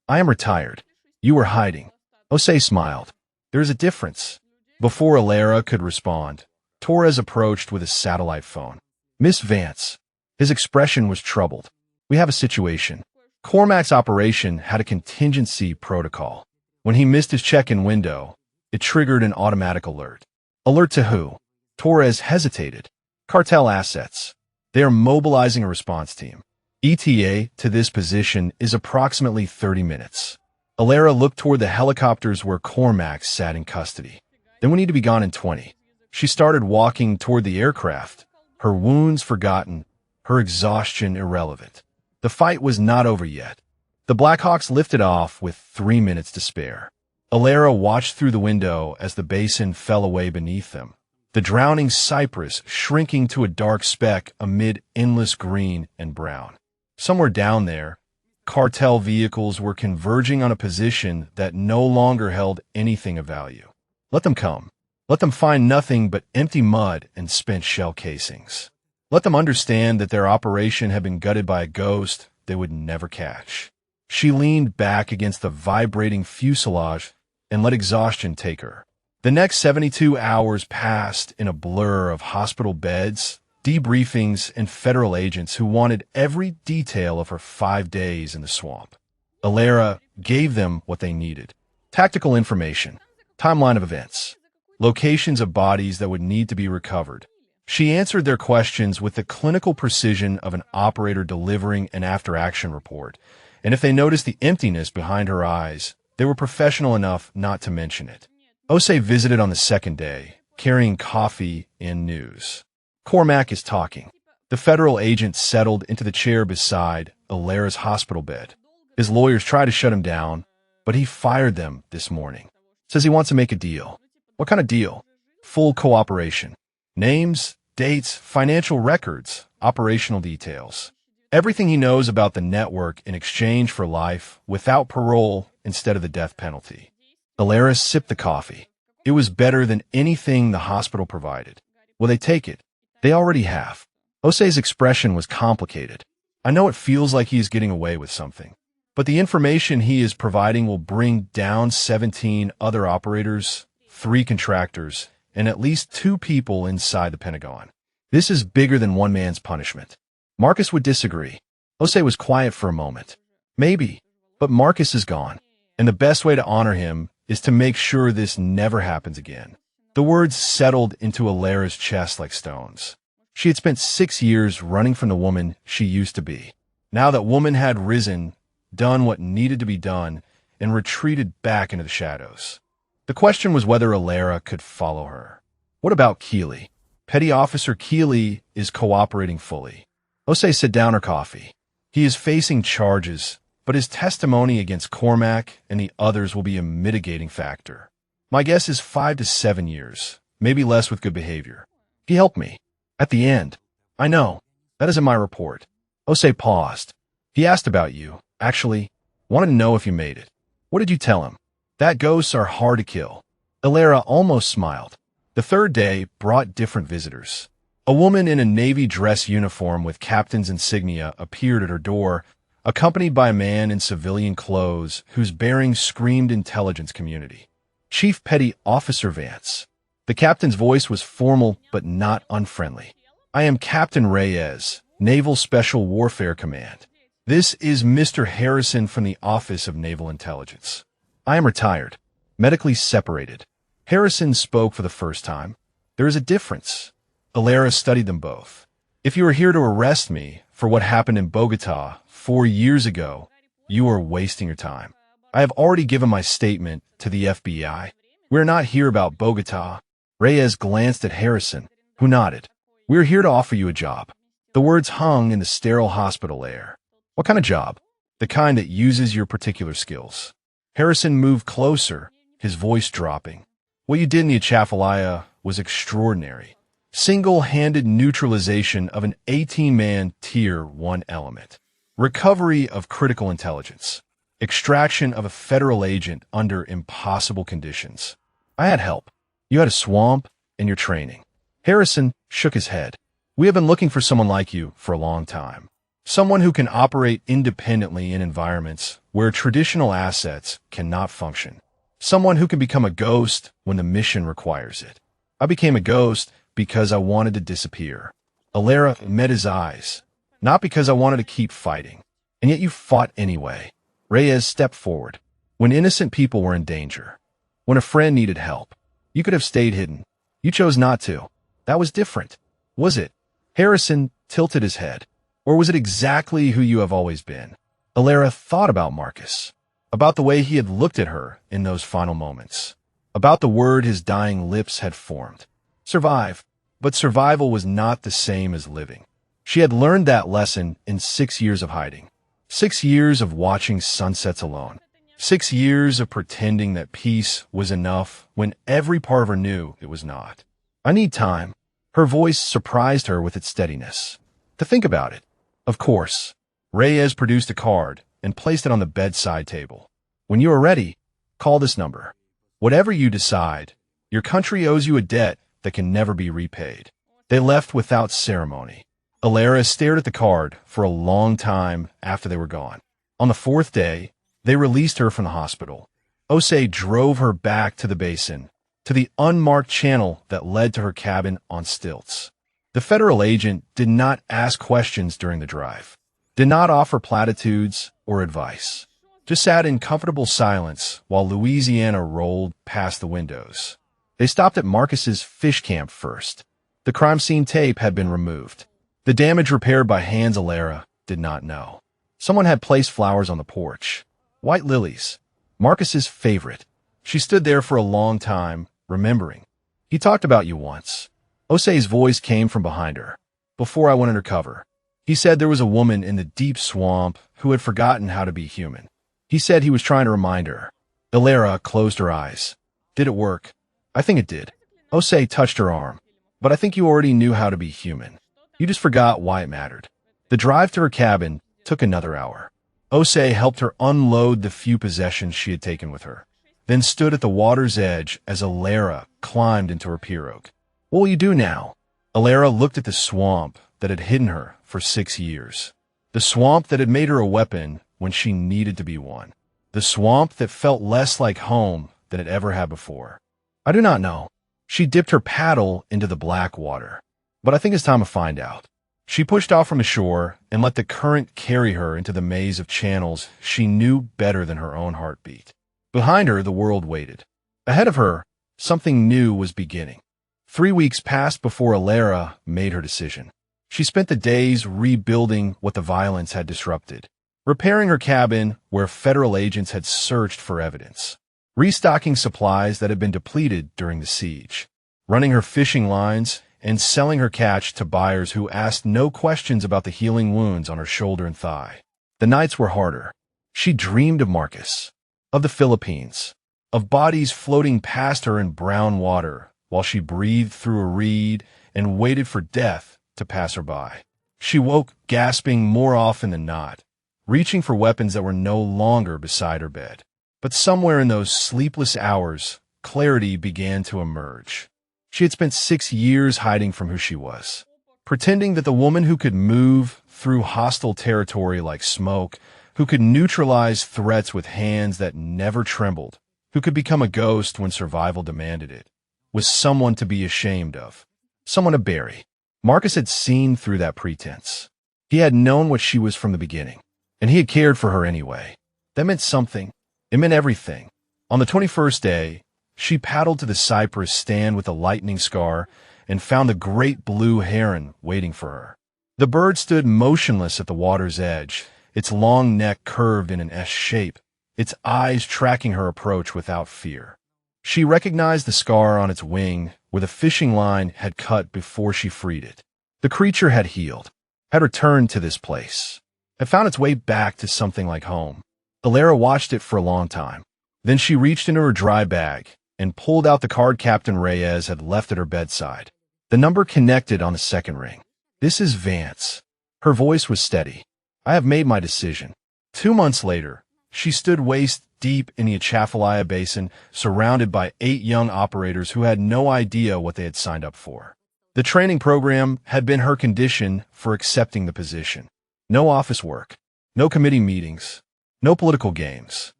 I am retired. You were hiding. Osei smiled. There is a difference. Before Alara could respond, Torres approached with a satellite phone. Miss Vance. His expression was troubled. We have a situation. Cormac's operation had a contingency protocol. When he missed his check-in window, it triggered an automatic alert. Alert to who? Torres hesitated. Cartel assets. They are mobilizing a response team. ETA to this position is approximately 30 minutes. Alara looked toward the helicopters where Cormac sat in custody. Then we need to be gone in 20. She started walking toward the aircraft, her wounds forgotten, her exhaustion irrelevant. The fight was not over yet. The Blackhawks lifted off with 3 minutes to spare. Alara watched through the window as the basin fell away beneath them, the drowning cypress shrinking to a dark speck amid endless green and brown. Somewhere down there, cartel vehicles were converging on a position that no longer held anything of value. Let them come. Let them find nothing but empty mud and spent shell casings. Let them understand that their operation had been gutted by a ghost they would never catch. She leaned back against the vibrating fuselage and let exhaustion take her. The next 72 hours passed in a blur of hospital beds, debriefings, and federal agents who wanted every detail of her 5 days in the swamp. Alara gave them what they needed. Tactical information, timeline of events, locations of bodies that would need to be recovered. She answered their questions with the clinical precision of an operator delivering an after-action report, and if they noticed the emptiness behind her eyes, they were professional enough not to mention it. Osei visited on the second day, carrying coffee and news. Cormac is talking. The federal agent settled into the chair beside Alara's hospital bed. His lawyers tried to shut him down, but he fired them this morning. Says he wants to make a deal. What kind of deal? Full cooperation. Names, dates, financial records, operational details. Everything he knows about the network in exchange for life without parole instead of the death penalty. Alara sipped the coffee. It was better than anything the hospital provided. Will they take it? They already have. Osei's expression was complicated. I know it feels like he is getting away with something, but the information he is providing will bring down 17 other operators, 3 contractors, and at least 2 people inside the Pentagon. This is bigger than one man's punishment. Marcus would disagree. Osei was quiet for a moment. Maybe, but Marcus is gone, and the best way to honor him is to make sure this never happens again. The words settled into Alara's chest like stones. She had spent 6 years running from the woman she used to be. Now that woman had risen, done what needed to be done, and retreated back into the shadows. The question was whether Alara could follow her. What about Keeley? Petty Officer Keeley is cooperating fully. Osei set down her coffee. He is facing charges, but his testimony against Cormac and the others will be a mitigating factor. My guess is 5 to 7 years, maybe less with good behavior. He helped me. At the end. I know. That isn't my report. Osei paused. He asked about you. Actually, wanted to know if you made it. What did you tell him? That ghosts are hard to kill. Ilera almost smiled. The third day brought different visitors. A woman in a navy dress uniform with captain's insignia appeared at her door, accompanied by a man in civilian clothes whose bearing screamed intelligence community. Chief Petty Officer Vance. The captain's voice was formal but not unfriendly. I am Captain Reyes, Naval Special Warfare Command. This is Mr. Harrison from the Office of Naval Intelligence. I am retired, medically separated. Harrison spoke for the first time. There is a difference. Ilera studied them both. If you are here to arrest me for what happened in Bogota 4 years ago, you are wasting your time. I have already given my statement to the FBI. We are not here about Bogota. Reyes glanced at Harrison, who nodded. We are here to offer you a job. The words hung in the sterile hospital air. What kind of job? The kind that uses your particular skills. Harrison moved closer, his voice dropping. What you did in the Atchafalaya was extraordinary. Single-handed neutralization of an 18-man Tier 1 element. Recovery of critical intelligence. Extraction of a federal agent under impossible conditions. I had help. You had a swamp and your training. Harrison shook his head. We have been looking for someone like you for a long time. Someone who can operate independently in environments where traditional assets cannot function. Someone who can become a ghost when the mission requires it. I became a ghost because I wanted to disappear. Ilera met his eyes. Not because I wanted to keep fighting. And yet you fought anyway. Reyes stepped forward. When innocent people were in danger. When a friend needed help. You could have stayed hidden. You chose not to. That was different. Was it? Harrison tilted his head. Or was it exactly who you have always been? Ilera thought about Marcus. About the way he had looked at her in those final moments. About the word his dying lips had formed. Survive. But survival was not the same as living. She had learned that lesson in 6 years of hiding. 6 years of watching sunsets alone. 6 years of pretending that peace was enough when every part of her knew it was not. I need time. Her voice surprised her with its steadiness. To think about it. Of course. Reyes produced a card and placed it on the bedside table. When you are ready, call this number. Whatever you decide, your country owes you a debt that can never be repaid. They left without ceremony. Ilera stared at the card for a long time after they were gone. On the 4th day, they released her from the hospital. Osei drove her back to the basin, to the unmarked channel that led to her cabin on stilts. The federal agent did not ask questions during the drive, did not offer platitudes or advice, just sat in comfortable silence while Louisiana rolled past the windows. They stopped at Marcus's fish camp first. The crime scene tape had been removed. The damage repaired by Hans. Ilera did not know. Someone had placed flowers on the porch. White lilies. Marcus's favorite. She stood there for a long time, remembering. He talked about you once. Osei's voice came from behind her. Before I went undercover. He said there was a woman in the deep swamp who had forgotten how to be human. He said he was trying to remind her. Ilera closed her eyes. Did it work? I think it did. Osei touched her arm. But I think you already knew how to be human. You just forgot why it mattered. The drive to her cabin took another hour. Osei helped her unload the few possessions she had taken with her, then stood at the water's edge as Ilera climbed into her pirogue. What will you do now? Ilera looked at the swamp that had hidden her for 6 years. The swamp that had made her a weapon when she needed to be one. The swamp that felt less like home than it ever had before. I do not know. She dipped her paddle into the black water. But I think it's time to find out. She pushed off from the shore and let the current carry her into the maze of channels she knew better than her own heartbeat. Behind her, the world waited. Ahead of her, something new was beginning. 3 weeks passed before Ilera made her decision. She spent the days rebuilding what the violence had disrupted, repairing her cabin where federal agents had searched for evidence, restocking supplies that had been depleted during the siege, running her fishing lines and selling her catch to buyers who asked no questions about the healing wounds on her shoulder and thigh. The nights were harder. She dreamed of Marcus, of the Philippines, of bodies floating past her in brown water while she breathed through a reed and waited for death to pass her by. She woke gasping more often than not, reaching for weapons that were no longer beside her bed. But somewhere in those sleepless hours, clarity began to emerge. She had spent 6 years hiding from who she was, pretending that the woman who could move through hostile territory like smoke, who could neutralize threats with hands that never trembled, who could become a ghost when survival demanded it, was someone to be ashamed of, someone to bury. Marcus had seen through that pretense. He had known what she was from the beginning, and he had cared for her anyway. That meant something. It meant everything. On the 21st day, she paddled to the cypress stand with a lightning scar and found the great blue heron waiting for her. The bird stood motionless at the water's edge, its long neck curved in an S shape, its eyes tracking her approach without fear. She recognized the scar on its wing where the fishing line had cut before she freed it. The creature had healed, had returned to this place, had found its way back to something like home. Alara watched it for a long time. Then she reached into her dry bag and pulled out the card Captain Reyes had left at her bedside. The number connected on the second ring. "This is Vance." Her voice was steady. "I have made my decision." 2 months later, she stood waist deep in the Atchafalaya Basin, surrounded by 8 young operators who had no idea what they had signed up for. The training program had been her condition for accepting the position. No office work, no committee meetings, no political games.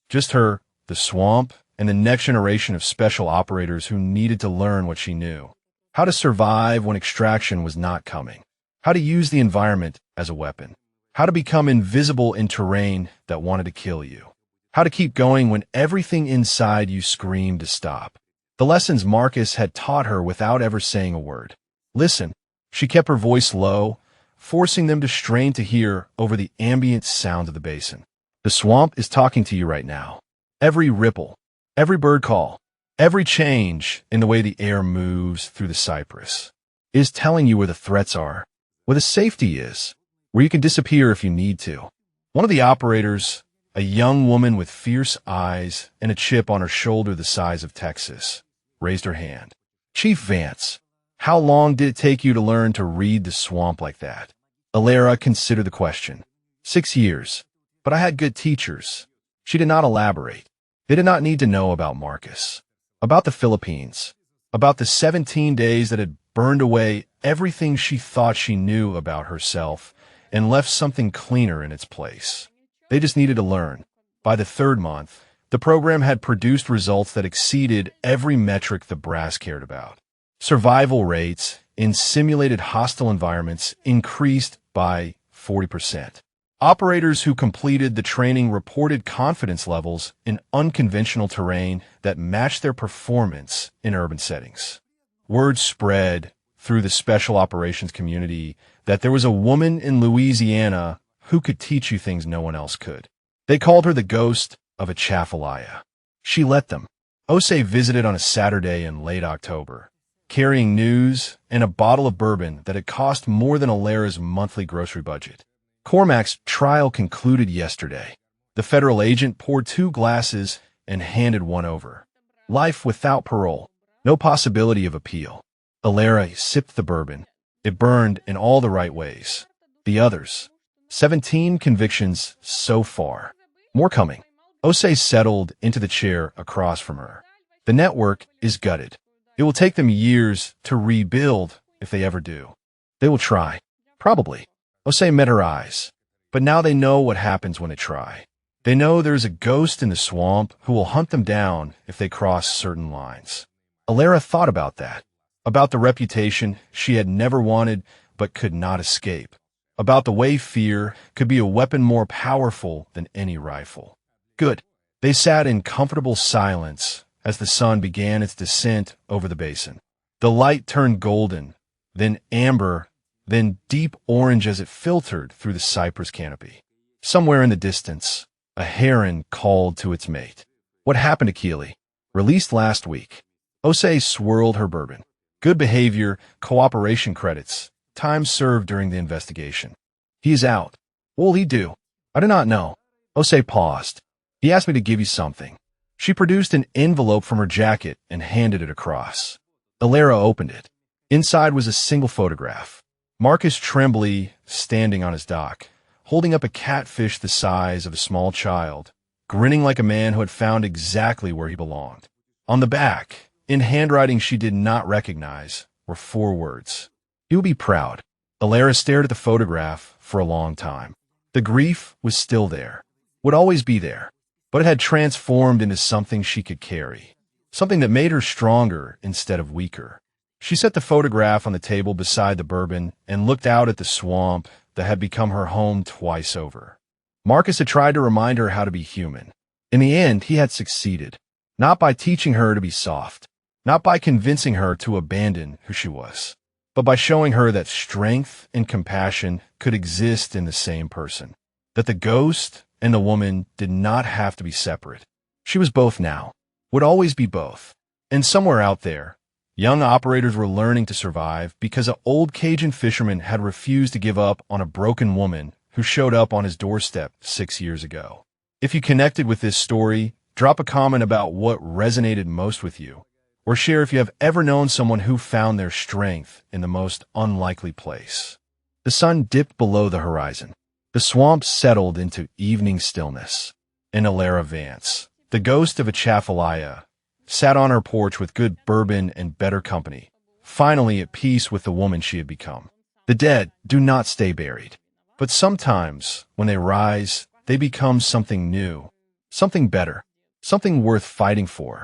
Just her, the swamp, and the next generation of special operators who needed to learn what she knew. How to survive when extraction was not coming. How to use the environment as a weapon. How to become invisible in terrain that wanted to kill you. How to keep going when everything inside you screamed to stop. The lessons Marcus had taught her without ever saying a word. "Listen." She kept her voice low, forcing them to strain to hear over the ambient sound of the basin. "The swamp is talking to you right now. Every ripple, every bird call, every change in the way the air moves through the cypress is telling you where the threats are, where the safety is, where you can disappear if you need to." One of the operators, a young woman with fierce eyes and a chip on her shoulder the size of Texas, raised her hand. "Chief Vance, how long did it take you to learn to read the swamp like that?" Alara considered the question. 6 years. But I had good teachers. She did not elaborate. They did not need to know about Marcus, about the Philippines, about the 17 days that had burned away everything she thought she knew about herself and left something cleaner in its place. They just needed to learn. By the 3rd month, the program had produced results that exceeded every metric the brass cared about. Survival rates in simulated hostile environments increased by 40%. Operators who completed the training reported confidence levels in unconventional terrain that matched their performance in urban settings. Word spread through the special operations community that there was a woman in Louisiana who could teach you things no one else could. They called her the ghost of Atchafalaya. She let them. Osei visited on a Saturday in late October, carrying news and a bottle of bourbon that had cost more than Alara's monthly grocery budget. Cormac's trial concluded yesterday. The federal agent poured 2 glasses and handed one over. Life without parole. No possibility of appeal. Alara sipped the bourbon. It burned in all the right ways. The others. 17 convictions so far. More coming. Osei settled into the chair across from her. The network is gutted. It will take them years to rebuild if they ever do. They will try. Probably. Osei met her eyes. But now they know what happens when they try. They know there's a ghost in the swamp who will hunt them down if they cross certain lines. Alara thought about that. About the reputation she had never wanted but could not escape. About the way fear could be a weapon more powerful than any rifle. Good. They sat in comfortable silence as the sun began its descent over the basin. The light turned golden, then amber, then deep orange as it filtered through the cypress canopy. Somewhere in the distance, a heron called to its mate. What happened to Keely? Released last week. Osei swirled her bourbon. Good behavior, cooperation credits, time served during the investigation. He is out. What will he do? I do not know. Jose paused. He asked me to give you something. She produced an envelope from her jacket and handed it across. Alara opened it. Inside was a single photograph. Marcus Tremblay standing on his dock, holding up a catfish the size of a small child, grinning like a man who had found exactly where he belonged. On the back, in handwriting she did not recognize, were 4 words. He would be proud. Alara stared at the photograph for a long time. The grief was still there, would always be there, but it had transformed into something she could carry, something that made her stronger instead of weaker. She set the photograph on the table beside the bourbon and looked out at the swamp that had become her home twice over. Marcus had tried to remind her how to be human. In the end, he had succeeded, not by teaching her to be soft, not by convincing her to abandon who she was, but by showing her that strength and compassion could exist in the same person, that the ghost and the woman did not have to be separate. She was both now, would always be both. And somewhere out there, young operators were learning to survive because an old Cajun fisherman had refused to give up on a broken woman who showed up on his doorstep 6 years ago. If you connected with this story, drop a comment about what resonated most with you, or share if you have ever known someone who found their strength in the most unlikely place. The sun dipped below the horizon. The swamp settled into evening stillness, and Alara Vance, the ghost of Atchafalaya, sat on her porch with good bourbon and better company, finally at peace with the woman she had become. The dead do not stay buried, but sometimes, when they rise, they become something new, something better, something worth fighting for.